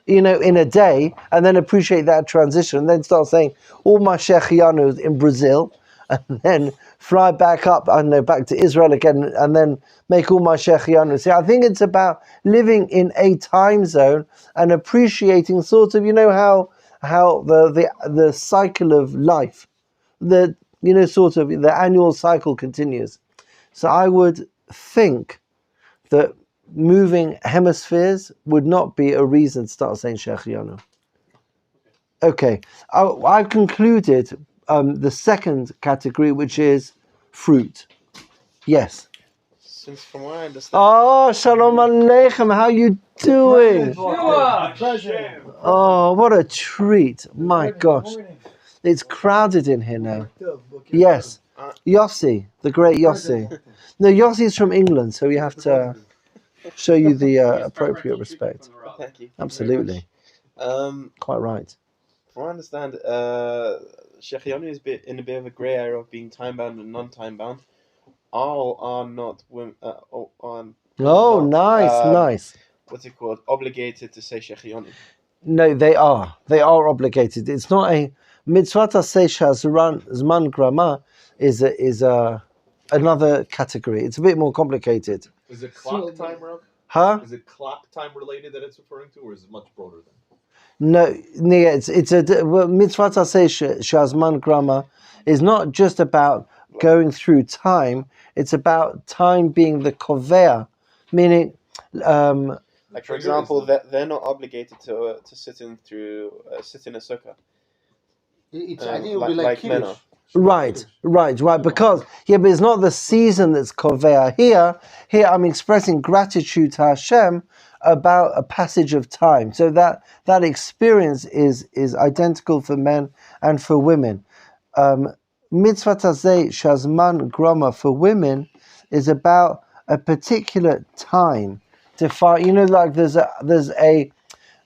in a day, and then appreciate that transition, and then start saying all my Shechianu in Brazil, and then fly back up, back to Israel again, and then make all my Shechianu. See, I think it's about living in a time zone and appreciating sort of, how the cycle of life, sort of the annual cycle continues. So I would think that moving hemispheres would not be a reason to start saying Shechianu. Okay, I've concluded the second category, which is fruit. Yes. Since from what I understand. Oh, Shalom Aleichem, how you doing? Oh, what a treat. My gosh. It's crowded in here now. Yes. Yossi, the great Yossi. No, Yossi's from England, so we have to show you the appropriate respect. Thank you. Absolutely. Quite right. From what I understand, Shechianu is in a bit of a grey area of being time-bound and non-time-bound. All are not women. Nice. What's it called? Obligated to say Shechianu. No, they are. They are obligated. It's not a mitzvah say zman grama is another category. It's a bit more complicated. Is it clock time, Rob? Huh? Is it clock time related that it's referring to, or is it much broader than? No, it's a mitzvah say shazman grama is not just about going through time. It's about time being the kovea, meaning. Like for example, they're not obligated to sit in a sukkah. I think it would be like men kiddush. Right. Because but it's not the season that's kovea. Here I'm expressing gratitude to Hashem about a passage of time. So that experience is identical for men and for women. Mitzvah tazeh shazman grama for women is about a particular time. Like there's a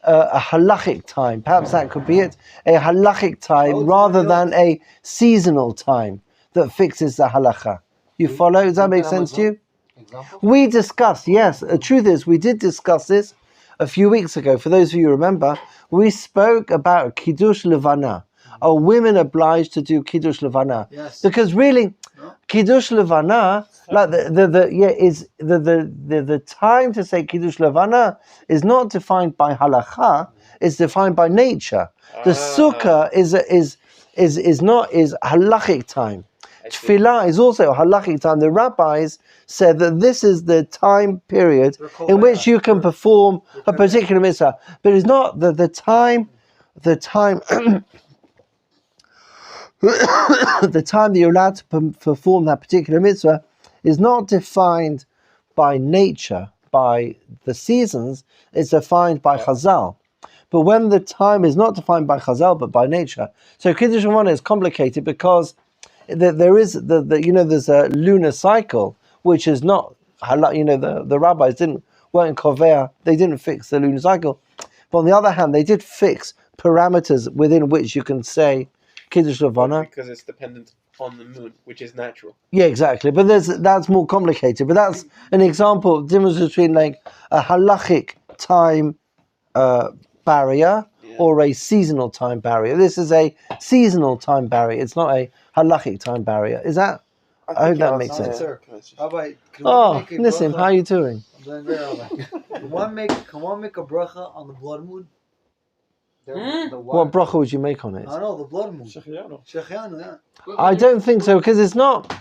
halachic time. Perhaps that could be it. A halachic time rather than a seasonal time that fixes the halacha. You follow? Does that make sense to you? Example? We discussed, yes. The truth is, we did discuss this a few weeks ago. For those of you who remember, we spoke about Kiddush Levana. Are women obliged to do Kiddush Levana? Yes. Because really, Kiddush Levana, like the time to say Kiddush Levana is not defined by halacha; it's defined by nature. The sukkah is halachic time. Tefillah is also a halachic time. The rabbis said that this is the time period in which you can perform a particular mitzvah, but it's not the time. The time that you're allowed to perform that particular mitzvah is not defined by nature, by the seasons. It's defined by Chazal. But when the time is not defined by Chazal but by nature, so Kiddush Levana is complicated because there is there's a lunar cycle which is not the rabbis weren't kovea, they didn't fix the lunar cycle, but on the other hand they did fix parameters within which you can say Kiddush Levana. Because it's dependent on the moon, which is natural. Yeah, exactly. But that's more complicated. But that's an example of the difference between like a halachic time barrier or a seasonal time barrier. This is a seasonal time barrier. It's not a halachic time barrier. Is that? I hope that makes sense. Sir. Rabbi, Nissim, how are you doing? I'm doing great, Rabbi. Can one make a bracha on the blood moon? The What bracha would you make on it? I know the blood moon. Shechianu. Shechianu, yeah. I don't think so because it's not.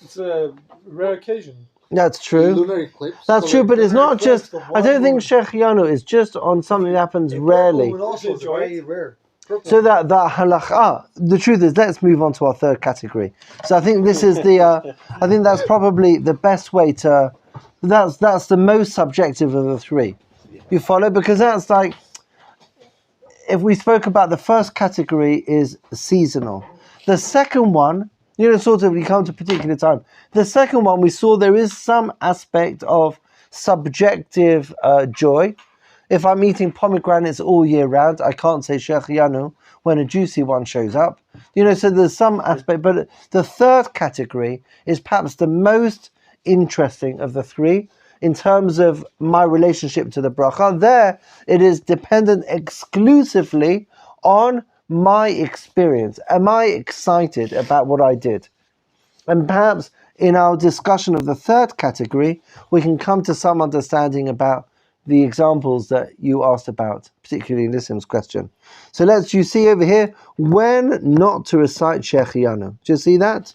It's a rare occasion. That's true. Lunar eclipse. That's true, but it's Lunar not eclipse, just. the I don't think blood Shechianu is just on something that happens moon. rarely. Blood moon also is very rare. So that halacha. The truth is, let's move on to our third category. So I think this is the. I think that's probably the best way to. That's the most subjective of the three. You follow, because that's like. If we spoke about the first category is seasonal, the second one, sort of you come to a particular time. The second one we saw there is some aspect of subjective joy. If I'm eating pomegranates all year round, I can't say Shechianu when a juicy one shows up. So there's some aspect, but the third category is perhaps the most interesting of the three in terms of my relationship to the bracha. There, it is dependent exclusively on my experience. Am I excited about what I did? And perhaps in our discussion of the third category, we can come to some understanding about the examples that you asked about, particularly in Nissim's question. So you see over here, when not to recite Shechianu. Do you see that?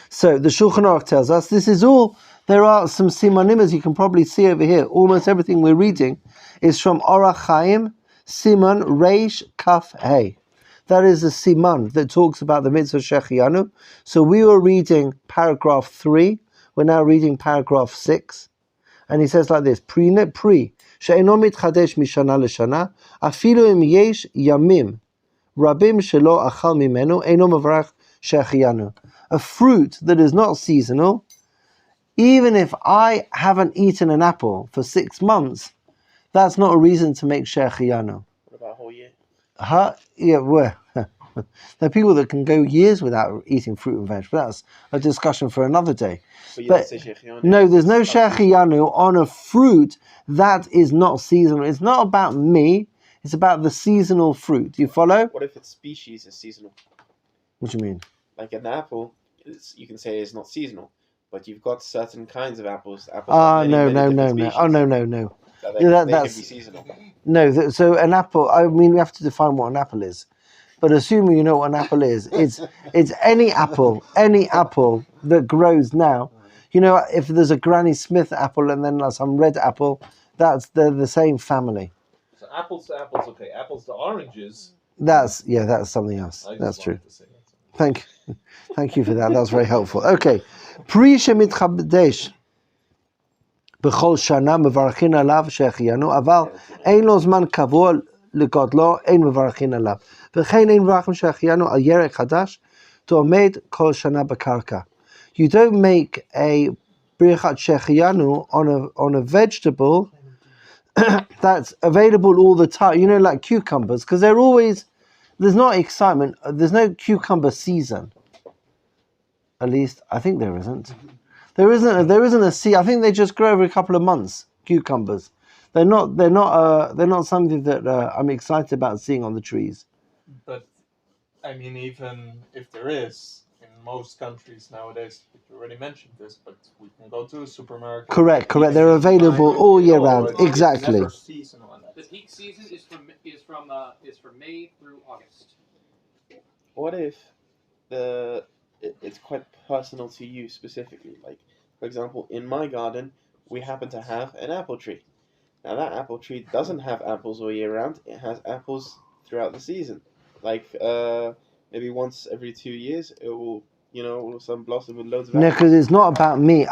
So the Shulchan Aruch tells us, this is all, there are some simanim, as you can probably see over here. Almost everything we're reading is from Orach Chaim, Siman Reish Kaf Hey. That is a siman that talks about the mitzvah Shechianu. So we were reading paragraph 3, we're now reading paragraph 6. And he says like this, she'eno mitchadesh mishana l'shana, afilu im yesh yamim, rabim shelo achal mimenu, eno mavarach shechianu. A fruit that is not seasonal, even if I haven't eaten an apple for 6 months, that's not a reason to make shechianu. What about a whole year? Yeah, well, there are people that can go years without eating fruit and veg, but that's a discussion for another day. But no, there's no shechianu on a fruit that is not seasonal. It's not about me, it's about the seasonal fruit. Do you follow? What if its species is seasonal? What do you mean? Like an apple, you can say it's not seasonal, but you've got certain kinds of apples. No. Species. Oh, no. That Yeah, they can that's be seasonal. no. So an apple. I mean, we have to define what an apple is. But assuming you know what an apple is, it's any apple that grows now. If there's a Granny Smith apple and then some red apple, they're the same family. So apples to apples, okay. Apples to oranges. That's something else. That's true. Thank you for that. That's very helpful. Okay, pri shemitchadesh b'chol shana mevarachin alav shechianu, aval ein lo zman kavua legodlo ein mevarachin alav v'chein ein mevarachin shechianu al yerek chadash to'omed kol shana b'karka. You don't make a birchat shechianu on a vegetable that's available all the time. Like cucumbers, because there's not excitement. There's no cucumber season. At least I think there isn't. There isn't a season. I think they just grow every couple of months. Cucumbers. They're not something that I'm excited about seeing on the trees. But I mean, even if there is, in most countries nowadays, you already mentioned this, but we can go to a supermarket. Correct. They're available all year round. Exactly. Never seasonal. The peak season is from May through August. What if it's quite personal to you specifically? Like, for example, in my garden, we happen to have an apple tree. Now that apple tree doesn't have apples all year round. It has apples throughout the season. Like maybe once every 2 years, it will, some blossom with loads of apples. No, because it's not about me.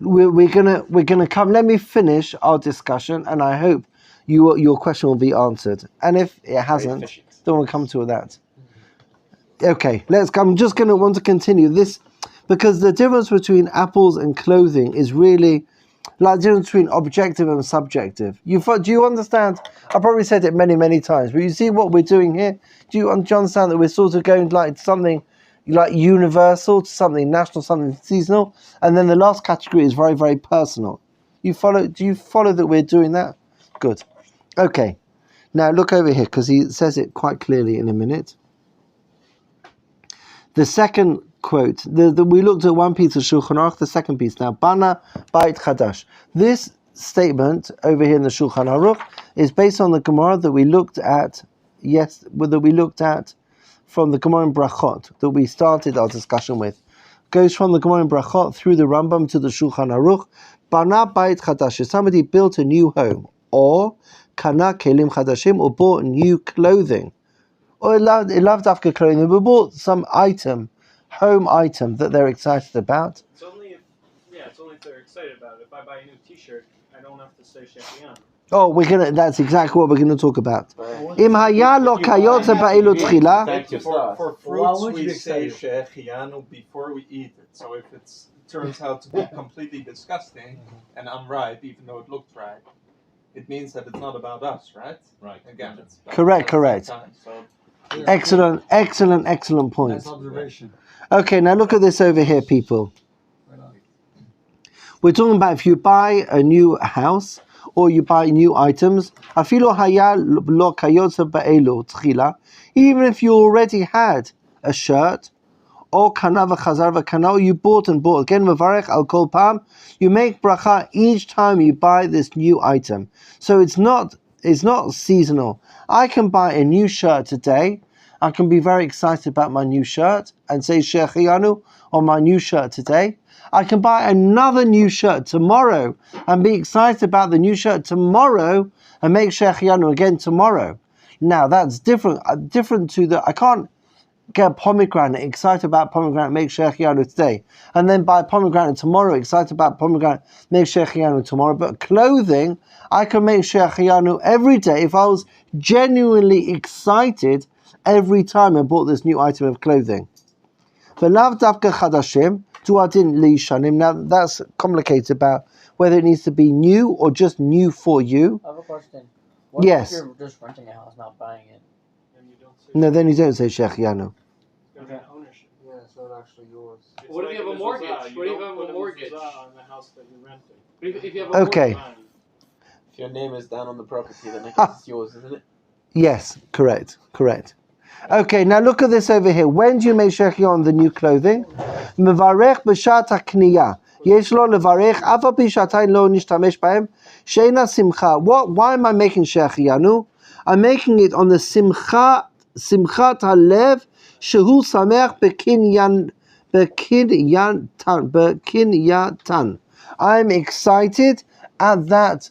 We're gonna come. Let me finish our discussion, and I hope your question will be answered. And if it hasn't, then we'll come to that. Okay, let's go. I'm just going to want to continue this because the difference between apples and clothing is really like the difference between objective and subjective. Do you understand? I probably said it many, many times, but you see what we're doing here? Do you understand that we're sort of going like something like universal to something national, something seasonal, and then the last category is very, very personal. Do you follow that we're doing that? Good. Okay. Now look over here because he says it quite clearly in a minute. The second quote, we looked at one piece of Shulchan Aruch, the second piece now, Bana Bait Chadash. This statement over here in the Shulchan Aruch is based on the Gemara that we looked at from the Gemara in Brachot that we started our discussion with. Goes from the Gemara in Brachot through the Rambam to the Shulchan Aruch. Bana Bait Chadash, somebody built a new home, or Kana Kelim Chadashim, or bought new clothing, or loved after clothing, but bought some home item that they're excited about. It's only if they're excited about it. If I buy a new T-shirt, I don't have to say Shechianu. Oh, that's exactly what we're going to talk about. Im haya lo kayotze ba'elu tchila. For fruits, we say shechianu before we eat it. So if it turns out to be completely disgusting and unripe, even though it looked ripe, it means that it's not about us, right? Right. Again, it's Correct. time, so. Excellent point. Nice observation. Okay, now look at this over here, people. We're talking about if you buy a new house or you buy new items. Even if you already had a shirt, or kana v'chazar v'kana, you bought and bought again. Mevarech al kol pam. You make bracha each time you buy this new item. So it's not seasonal. I can buy a new shirt today. I can be very excited about my new shirt and say Shechianu on my new shirt today. I can buy another new shirt tomorrow and be excited about the new shirt tomorrow and make Shechianu again tomorrow. Now that's different to I can't get pomegranate, excited about pomegranate, make Shechianu today, and then buy pomegranate tomorrow, excited about pomegranate, make Shechianu tomorrow. But clothing, I can make Shechianu every day if I was genuinely excited every time I bought this new item of clothing. V'lav davka chadashim, tu'adin li'ishanim. Now that's complicated about whether it needs to be new or just new for you. I have a question. What Yes. if you're just renting a house, not buying it? No, then you don't say Shechianu. Okay. Ownership. Yeah, it's not actually yours. What if you have a mortgage? What if you have a mortgage? On the house that you're renting. If you have a Okay. mortgage? If your name is down on the property, then I guess it's yours, isn't it? Yes, correct. Okay, now look at this over here. When do you make Shechianu on the new clothing? Mevarech b'shat hakniya. Yesh lo levarech af al pi shatayin lo nishtamesh bahem she'ena simcha. Why am I making Shechianu? I'm making it on the simchat halev shehu sameach bekinyatan. I'm excited at that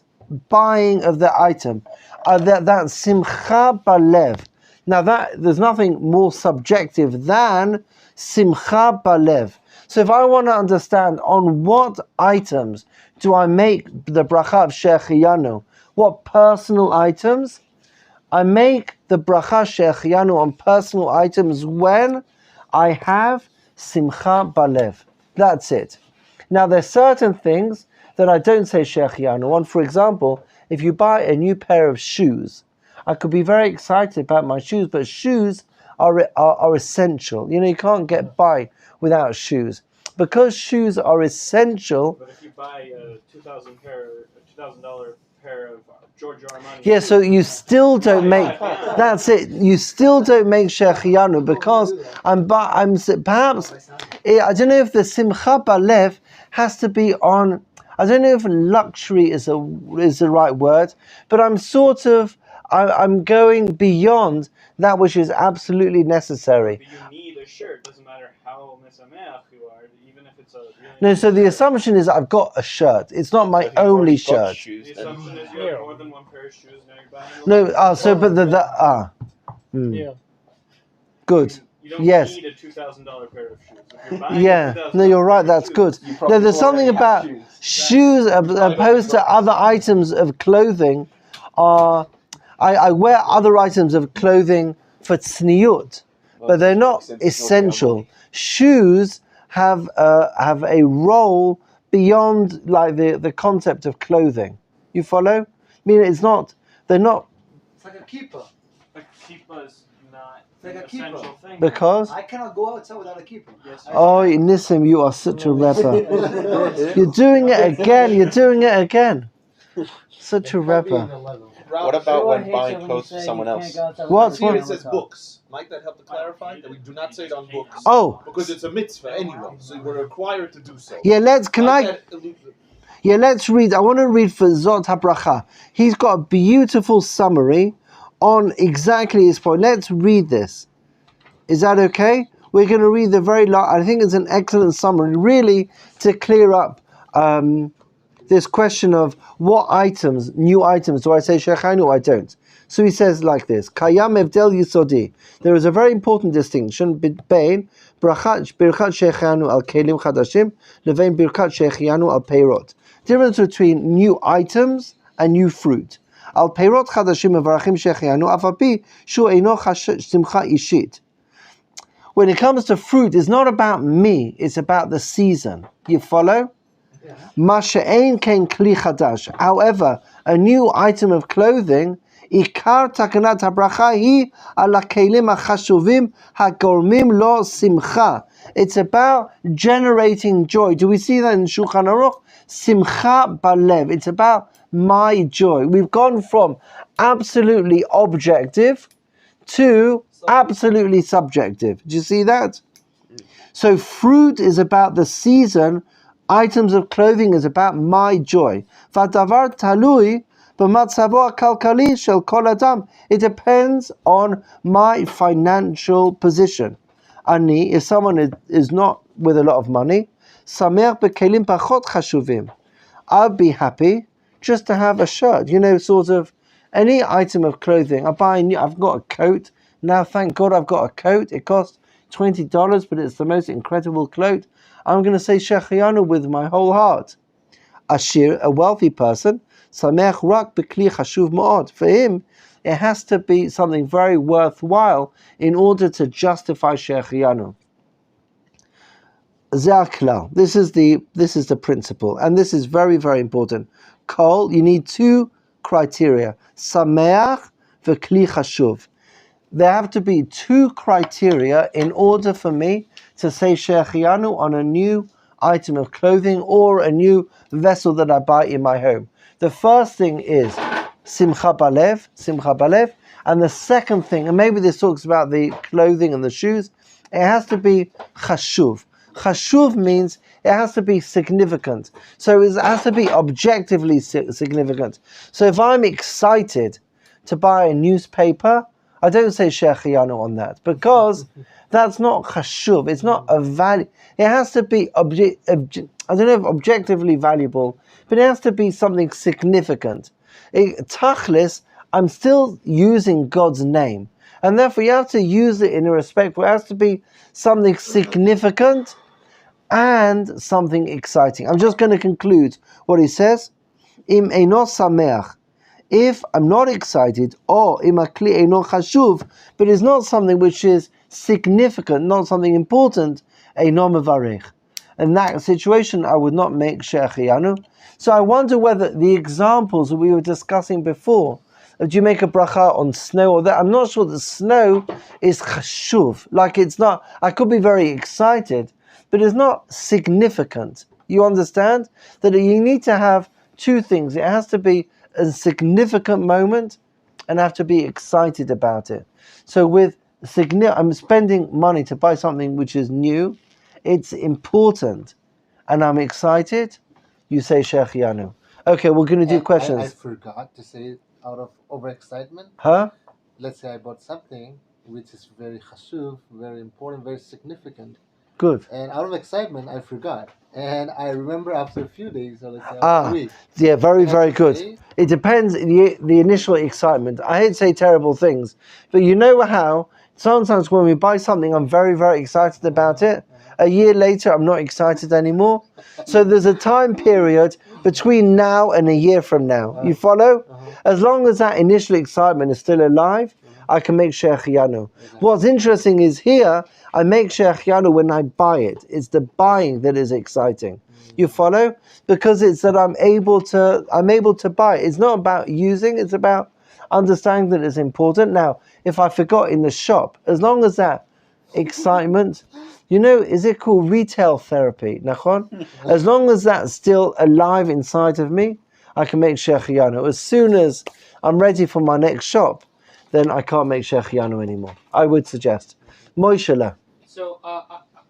buying of the item, that simcha balev. Now there's nothing more subjective than simcha balev. So if I want to understand on what items do I make the bracha of Shechianu, what personal items, I make the bracha Shechianu on personal items when I have simcha balev. That's it. Now there's certain things that I don't say Shechianu on. For example, if you buy a new pair of shoes, I could be very excited about my shoes, but shoes are essential. You can't get by without shoes. Because shoes are essential. But if you buy a $2,000 pair of Giorgio Armani. Yeah, so you still don't make. That's it. You still don't make Shechianu because I'm perhaps. I don't know if the simcha balev has to be on. I don't know if luxury is the right word, but I'm going beyond that which is absolutely necessary. But you need a shirt. Doesn't matter how mesameach you are, even if it's a. No, so the assumption is I've got a shirt. It's not my only shirt. The assumption is you have more than one pair of shoes. Now you're buying. Yeah. Good. You don't Yes. need a $2,000 pair of shoes. If you're buying No, you're right. That's good. No, there's something about shoes opposed to other items of clothing. I wear other items of clothing for tzniut, but they're not essential. Shoes have a role beyond like the concept of clothing. You follow? I mean, they're not. It's like a kippah. A kippah is not Like an a kippah. essential thing. Because? I cannot go outside without a kippah. Yes, Oh, Nissim, you are such a rebel. You're doing it again. Such a rebel. What about when buying clothes for someone else? What? Here it says books. Might that help to clarify that we do not say it on books? Oh. Because it's a mitzvah anyway, so we're required to do so. Yeah, Yeah, let's read. I want to read for Zot HaBracha. He's got a beautiful summary on exactly his point. Let's read this. Is that okay? We're going to read the very last. I think it's an excellent summary, really, to clear up this question of what items, new items, do I say Shechaynu or I don't? So he says like this: Kayam evdel yisodi. There is a very important distinction between birkat Shechaynu al kelim chadashim levein birkat Shechaynu al peirot. Difference between new items and new fruit. Al peirot chadashim mevarachim Shechaynu afapi shu eino simcha ishit. When it comes to fruit, it's not about me; it's about the season. You follow? Masha'ain ken kli chadash. However, a new item of clothing, ikar takanat habracha hi ala kelim hachashuvim hagormim lo simcha. It's about generating joy. Do we see that in Shulchan Aruch? Simcha balev. It's about my joy. We've gone from absolutely objective to absolutely subjective. Do you see that? So fruit is about the season. Items of clothing is about my joy. V'adavar talui b'matzavo kalkali shel kol adam. It depends on my financial position. Ani, if someone is not with a lot of money, samer b'kelim pachot chashuvim. I'd be happy just to have a shirt. You know, sort of any item of clothing. I've got a coat. Now, thank God I've got a coat. It costs $20, but it's the most incredible coat. I'm going to say Shechayanu with my whole heart. Ashir, a wealthy person, Samech rak b'kli chashuv ma'od. For him, it has to be something very worthwhile in order to justify Shechayanu. Ze'aklal. This is the principle, and this is very, very important. Kol, you need two criteria. Sameach v'kli chashuv. There have to be two criteria in order for me to say Shechayanu on a new item of clothing or a new vessel that I buy in my home. The first thing is Simcha Balev, and the second thing, and maybe this talks about the clothing and the shoes, it has to be Chashuv. Chashuv means it has to be significant. So it has to be objectively significant. So if I'm excited to buy a newspaper, I don't say Shechayanu on that, because that's not chashuv. It's not a value. It has to be I don't know if objectively valuable, but it has to be something significant. Tachlis, I'm still using God's name, and therefore you have to use it in a respectful. It has to be something significant and something exciting. I'm just going to conclude what he says. Im eino sameach. If I'm not excited, or imakli eino chashuv, but it's not something which is significant, not something important, eino mevarech. In that situation, I would not make Shechayanu. So I wonder whether the examples that we were discussing before, do you make a bracha on snow or that? I'm not sure that snow is chashuv. Like it's not, I could be very excited, but it's not significant. You understand? That you need to have two things. It has to be a significant moment and have to be excited about it. So with I'm spending money to buy something which is new, it's important, and I'm excited, you say Shechayanu. Okay, we're going to do questions. I forgot to say it out of overexcitement. Huh? Let's say I bought something which is very chashuv, very important, very significant. Good. And out of excitement, I forgot. And I remember after a few days, or let's say after a week. Yeah, very good. It depends, the initial excitement. I hate to say terrible things, but you know how sometimes when we buy something, I'm very, very excited about it. A year later, I'm not excited anymore. So there's a time period between now and a year from now. You follow? As long as that initial excitement is still alive, I can make Shechayanu. What's interesting is here, I make Shechayanu when I buy it. It's the buying that is exciting. You follow? Because it's that I'm able to buy it. It's not about using, it's about understanding that it's important. Now, if I forgot in the shop, as long as that excitement, you know, is it called retail therapy? Nachon? As long as that's still alive inside of me, I can make Shechayanu. As soon as I'm ready for my next shop, then I can't make Shechayanu anymore. I would suggest. Moishela. So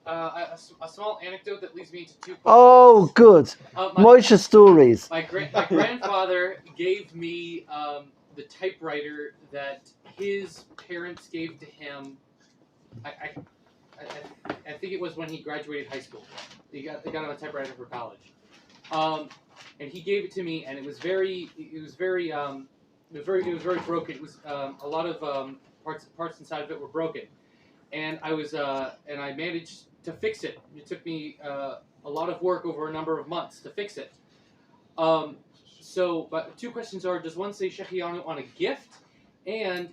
a small anecdote that leads me into 2 questions. Oh, good. Moshe stories. My grandfather gave me the typewriter that his parents gave to him. I think it was when he graduated high school. They got him a typewriter for college, and he gave it to me, and it was very broken. It was a lot of parts inside of it were broken, and I managed to fix it. It took me a lot of work over a number of months to fix it. But 2 questions are: does one say Shechianu on a gift, and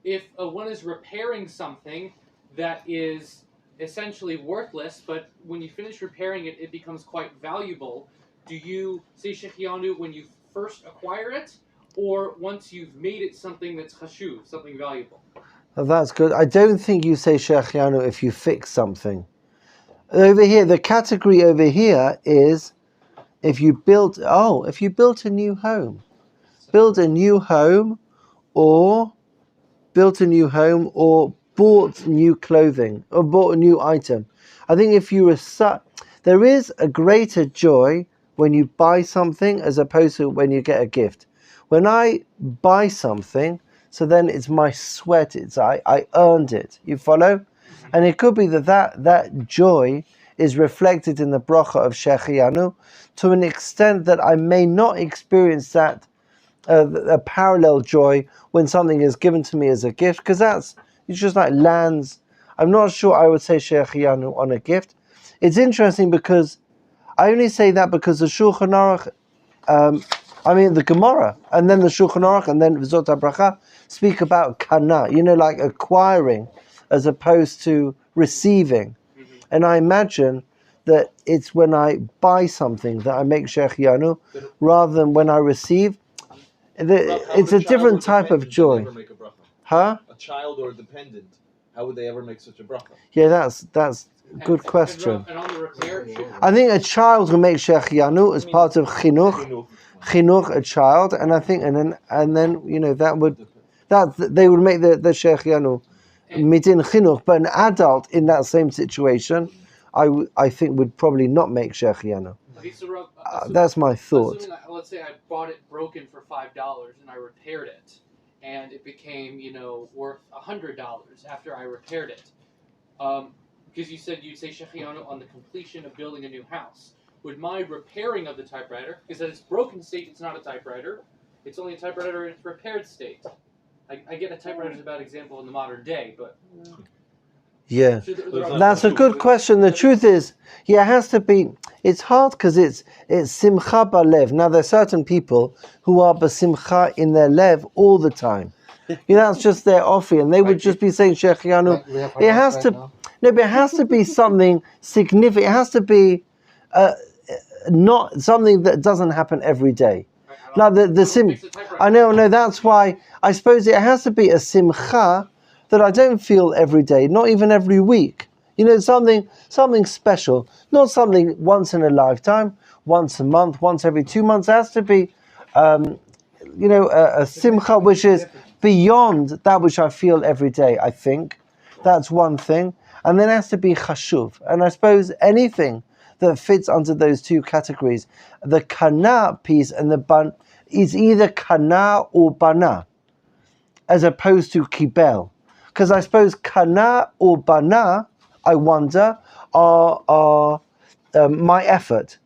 if one is repairing something that is essentially worthless, but when you finish repairing it, it becomes quite valuable. Do you say Shechianu when you first acquire it, or once you've made it something that's chashuv, something valuable? Oh, that's good. I don't think you say Shechianu if you fix something. Over here, the category over here is if you built a new home. Build a new home or bought new clothing or bought a new item. I think if you there is a greater joy when you buy something as opposed to when you get a gift. When I buy something, so then it's my sweat, I earned it. You follow? And it could be that joy is reflected in the bracha of Shechianu to an extent that I may not experience that a parallel joy when something is given to me as a gift, because it's just like lands. I'm not sure I would say Shechianu on a gift. It's interesting because I only say that because the Shulchan Aruch, the Gemara, and then the Shulchan Aruch, and then V'zot HaBracha speak about kana, like acquiring as opposed to receiving. And I imagine that it's when I buy something that I make Shechianu rather than when I receive. It's a different type of joy. Huh? A child or a dependent, how would they ever make such a bracha? Yeah, that's a good question. And on the repair, I think a child will make Shechianu as part of chinuch, a child, and I think, and then they would make the Shechianu midin chinuch, but an adult in that same situation, I think would probably not make Shechianu. That's my thought. Let's say I bought it broken for $5 and I repaired it, and it became worth $100 after I repaired it. Because you said you'd say Shechianu on the completion of building a new house. Would my repairing of the typewriter, because at its broken state it's not a typewriter, it's only a typewriter in its repaired state. I get a typewriter as a bad example in the modern day, but yeah, that's a good question. The truth is, it has to be. It's hard because it's simcha balev. Now there's certain people who are basimcha in their lev all the time. That's just their offi, and they would just be saying Shechianu. It has to. No, but it has to be something significant. It has to be not something that doesn't happen every day. Like the sim. I know. That's why I suppose it has to be a simcha that I don't feel every day, not even every week. Something special, not something once in a lifetime, once a month, once every 2 months. It has to be, a simcha which is beyond that which I feel every day. I think that's one thing, and then it has to be chashuv. And I suppose anything that fits under those 2 categories, the kana piece and the ban is either kana or bana, as opposed to kibel. Because I suppose kana or bana, I wonder, are my effort.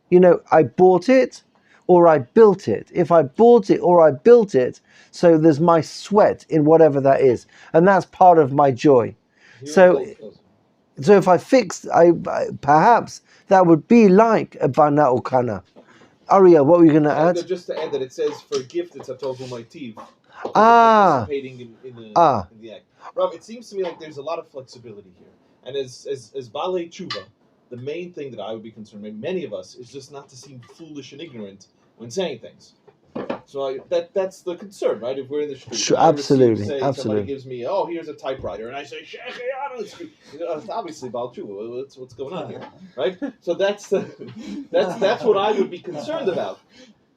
I bought it or I built it. If I bought it or I built it, so there's my sweat in whatever that is. And that's part of my joy. So if I fixed, perhaps that would be like a bana or kana. Ariel, what were you going to add? Just to add that it says for a gift it's a tovu maitiv. Participating in the act. Rob, it seems to me like there's a lot of flexibility here. And as Balei Tshuva, the main thing that I would be concerned with, many of us, is just not to seem foolish and ignorant when saying things. So that's the concern, right? If we're in the street, sure, absolutely. Somebody gives me, here's a typewriter, and I say, it's obviously Baal Tshuva. What's going on here, right? So that's what I would be concerned about.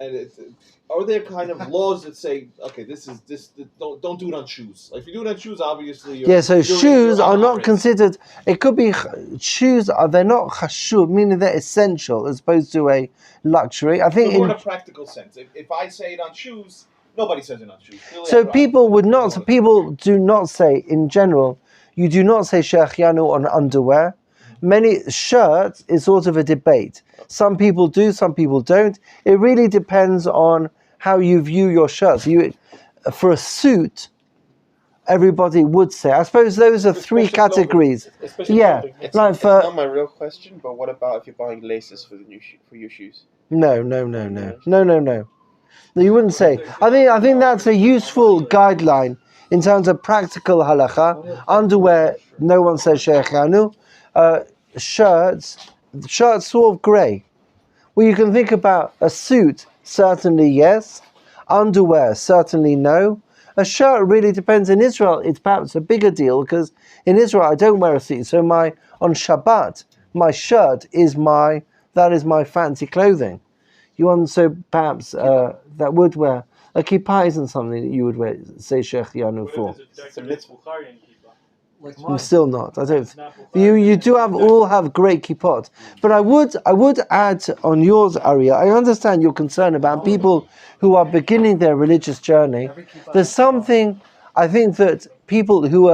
And are there kind of laws that say, okay, don't do it on shoes? Like if you do it on shoes, obviously shoes are not risk. considered. It could be shoes they're not chashub, meaning they're essential as opposed to a luxury. I think more in a practical sense. If I say it on shoes, nobody says it on shoes. Clearly so. People do not say in general. You do not say shechianu on underwear. Many shirts is sort of a debate. Some people do, some people don't. It really depends on how you view your shirts. For a suit, everybody would say. I suppose those are three categories. Yeah, it's not my real question. But what about if you're buying laces for your shoes? No. You wouldn't say. I think that's a useful guideline in terms of practical halacha. Underwear, no one says shechianu. Shirts sort of grey. Well, you can think about a suit, certainly yes. Underwear, certainly no. A shirt really depends. In Israel, it's perhaps a bigger deal because in Israel I don't wear a suit. So on Shabbat, my shirt is my fancy clothing. You want so perhaps that would wear a kippah isn't something that you would wear say shechianu for. It's a mitzvah. I'm still not. I don't. You do all have great kippot, but I would add on yours, Arya. I understand your concern about people who are beginning their religious journey. There's something I think that people who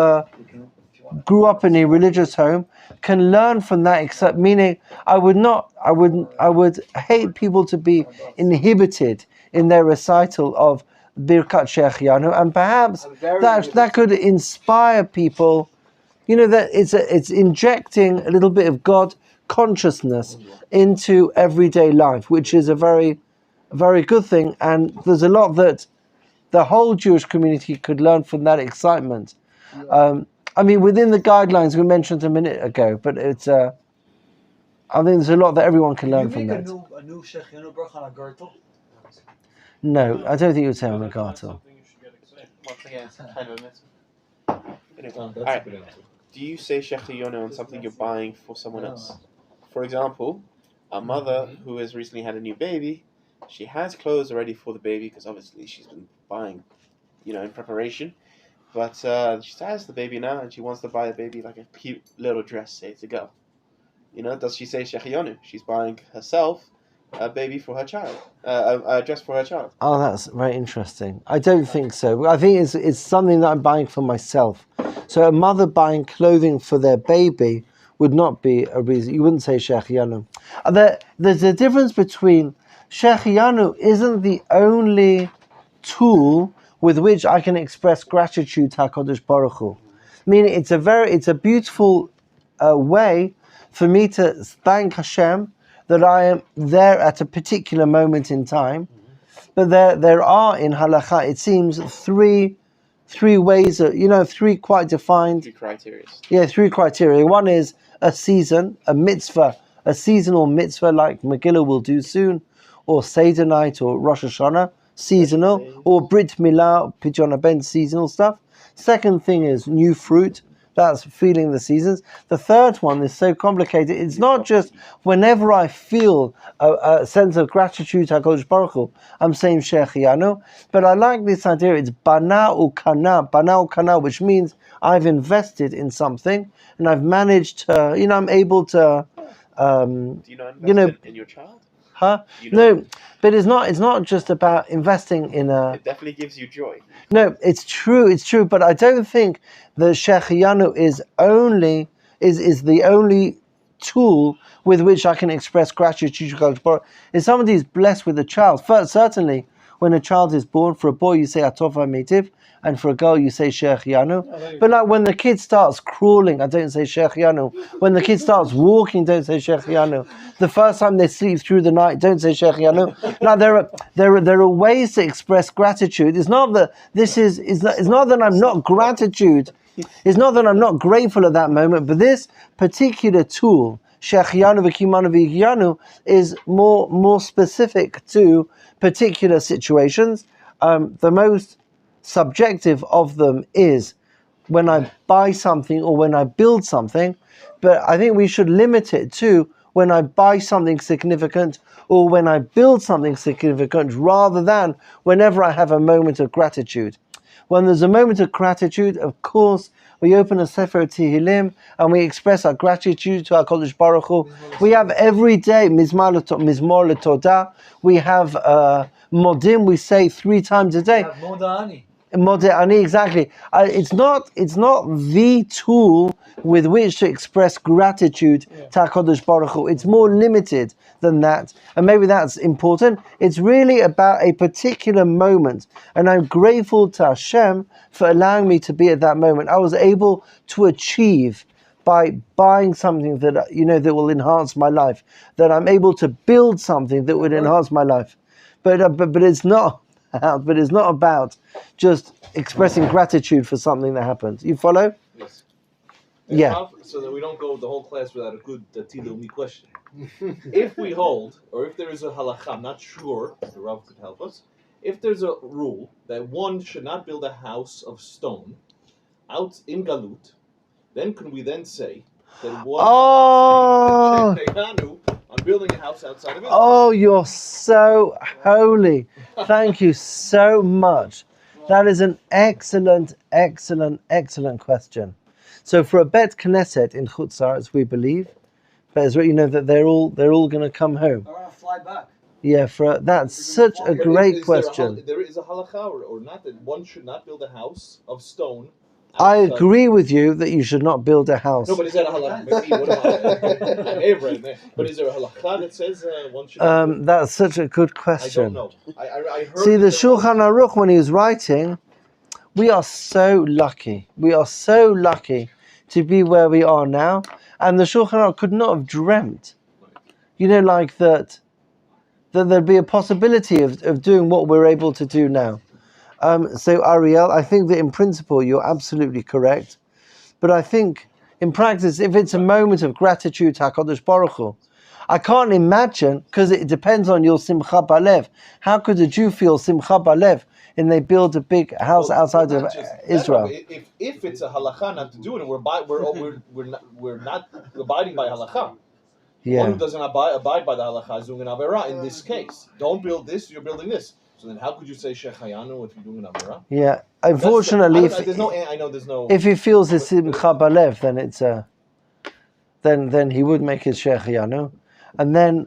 grew up in a religious home can learn from that. Except meaning, I would hate people to be inhibited in their recital of Birkat Shechianu, and perhaps that could inspire people. That it's injecting a little bit of God consciousness into everyday life, which is a very, very good thing. And there's a lot that the whole Jewish community could learn from that excitement. Within the guidelines we mentioned a minute ago, but it's. I think there's a lot that everyone can learn from that. A new shechianu bracha on a girdle? No, I don't think you would say on a gartel. Once again, it's kind of a mitzvah. Do you say shechianu on something you're buying for someone else? For example, a mother who has recently had a new baby, she has clothes already for the baby because obviously she's been buying, in preparation. But she has the baby now and she wants to buy the baby like a cute little dress, say, to go. Does she say shechianu? She's buying herself a baby for her child, a dress for her child. Oh, that's very interesting. I don't think so. I think it's something that I'm buying for myself. So a mother buying clothing for their baby would not be a reason. You wouldn't say shechianu. There's a difference between shechianu isn't the only tool with which I can express gratitude to HaKadosh Baruch Hu. Meaning it's a beautiful way for me to thank Hashem that I am there at a particular moment in time. But there are in halacha, it seems, three ways, three quite defined. 3 criteria. Yeah, 3 criteria. One is a season, a mitzvah, a seasonal mitzvah like Megillah will do soon, or Seder night, or Rosh Hashanah, seasonal, or Brit Milah, Pidyon HaBen, seasonal stuff. Second thing is new fruit. That's feeling the seasons. The third one is so complicated. It's not just whenever I feel a sense of gratitude to HaKadosh Baruch Hu, I'm saying shechianu. But I like this idea. It's bana ukana, which means I've invested in something and I've managed to, I'm able to. Do you not invest in your child? Huh? No, but it's not just about investing in a. It definitely gives you joy. No, it's true, but I don't think the shechianu is the only tool with which I can express gratitude to God. If somebody is blessed with a child, first, certainly when a child is born, for a boy you say atova metiv, and for a girl you say shechianu. But like when the kid starts crawling, I don't say shechianu. When the kid starts walking, don't say shechianu. The first time they sleep through the night, don't say shechianu. Now there are ways to express gratitude. It's not that it's not that I'm not gratitude. It's not that I'm not grateful at that moment, but this particular tool, shechianu v'kimanu v'yigyanu, is more specific to particular situations. The most subjective of them is when I buy something or when I build something, but I think we should limit it to when I buy something significant or when I build something significant, rather than whenever I have a moment of gratitude. When there's a moment of gratitude, of course, we open a Sefer Tehillim and we express our gratitude to our Kodesh Baruch Hu. We have every day Mizmor L'Todah. We have Modim, we say 3 times a day. Modeh, exactly. It's not the tool with which to express gratitude to HaKadosh Baruch Hu. It's more limited than that, and maybe that's important. It's really about a particular moment, and I'm grateful to Hashem for allowing me to be at that moment. I was able to achieve by buying something that that will enhance my life. That I'm able to build something that would enhance my life, but it's not. But it's not about just expressing gratitude for something that happened. You follow? Yes. Yeah. So that we don't go the whole class without a good Tilumi question. If we hold, or if there is a halacha, I'm not sure, the Rav could help us, if there's a rule that one should not build a house of stone out in Galut, then can we then say that one I'm building a house outside of Israel? Oh, you're so holy. Thank you so much. That is an excellent question. So for a Bet Knesset in Chutz La'aretz, we believe, but that they're all going to come home. I want to fly back. Yeah, that's such a great question. There is a halakha or not that one should not build a house of stone. I agree with you that you should not build a house. No, but is that a halakha? But is there a halakha that says one should? That's such a good question. I don't know. I heard. See, the Shulchan Aruch, when he was writing, we are so lucky. We are so lucky to be where we are now, and the Shulchan Aruch could not have dreamt, like that there'd be a possibility of doing what we're able to do now. So Ariel, I think that in principle you're absolutely correct, but I think in practice, if it's a moment of gratitude to HaKadosh Baruch Hu, I can't imagine, because it depends on your Simcha Balev. How could a Jew feel Simcha Balev and they build a big house outside of Israel? If it's a halakha not to do it, and we're not abiding by halakha. Yeah. One who doesn't abide by the halakha is doing an avera. In this case, don't build this; you're building this. So then, how could you say shechayanu if you're doing an avera? Yeah, unfortunately, if he feels it's simcha balev, then it's then he would make his shechayanu, and then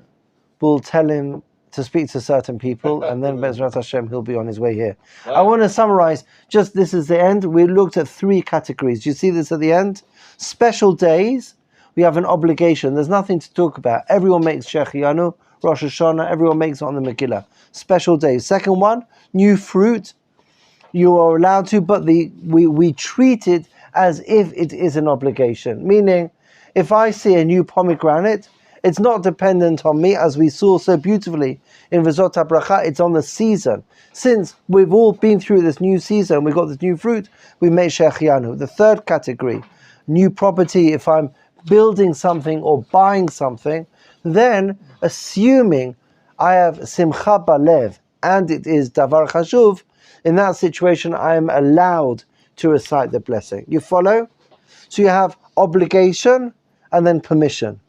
we'll tell him to speak to certain people, and then Bezrat Hashem he'll be on his way here. Right. I want to summarize. Just this is the end. We looked at 3 categories. Do you see this at the end? Special days. We have an obligation. There's nothing to talk about. Everyone makes shechayanu. Rosh Hashanah, everyone makes it on the Megillah. Special days. Second one, new fruit. You are allowed to, but we treat it as if it is an obligation. Meaning, if I see a new pomegranate, it's not dependent on me, as we saw so beautifully in V'zot HaBracha, it's on the season. Since we've all been through this new season, we've got this new fruit, we make shechayanu. The third category, new property, if I'm building something or buying something, then assuming I have simcha balev and it is davar chashuv, in that situation I am allowed to recite the blessing. You follow? So you have obligation and then permission.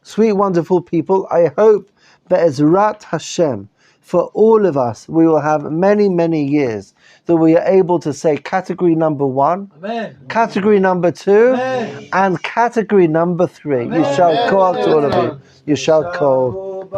Sweet, wonderful people, I hope be'ezrat Hashem, for all of us, we will have many, many years that we are able to say category number 1, Amen. Category number 2, Amen. And category number 3. Amen. You shall call to all of you. You shall call.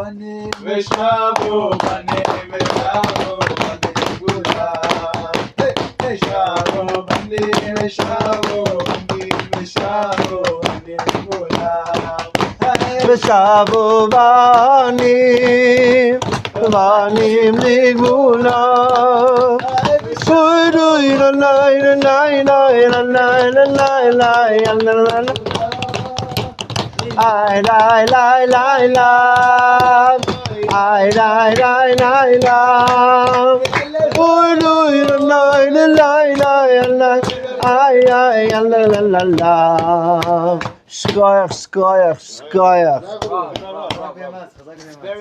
Vanim ligula, suru la la la la la la la I la la la la, I la la la la, suru la la la la, I la la la la. Skoyach, skoyach, skoyach.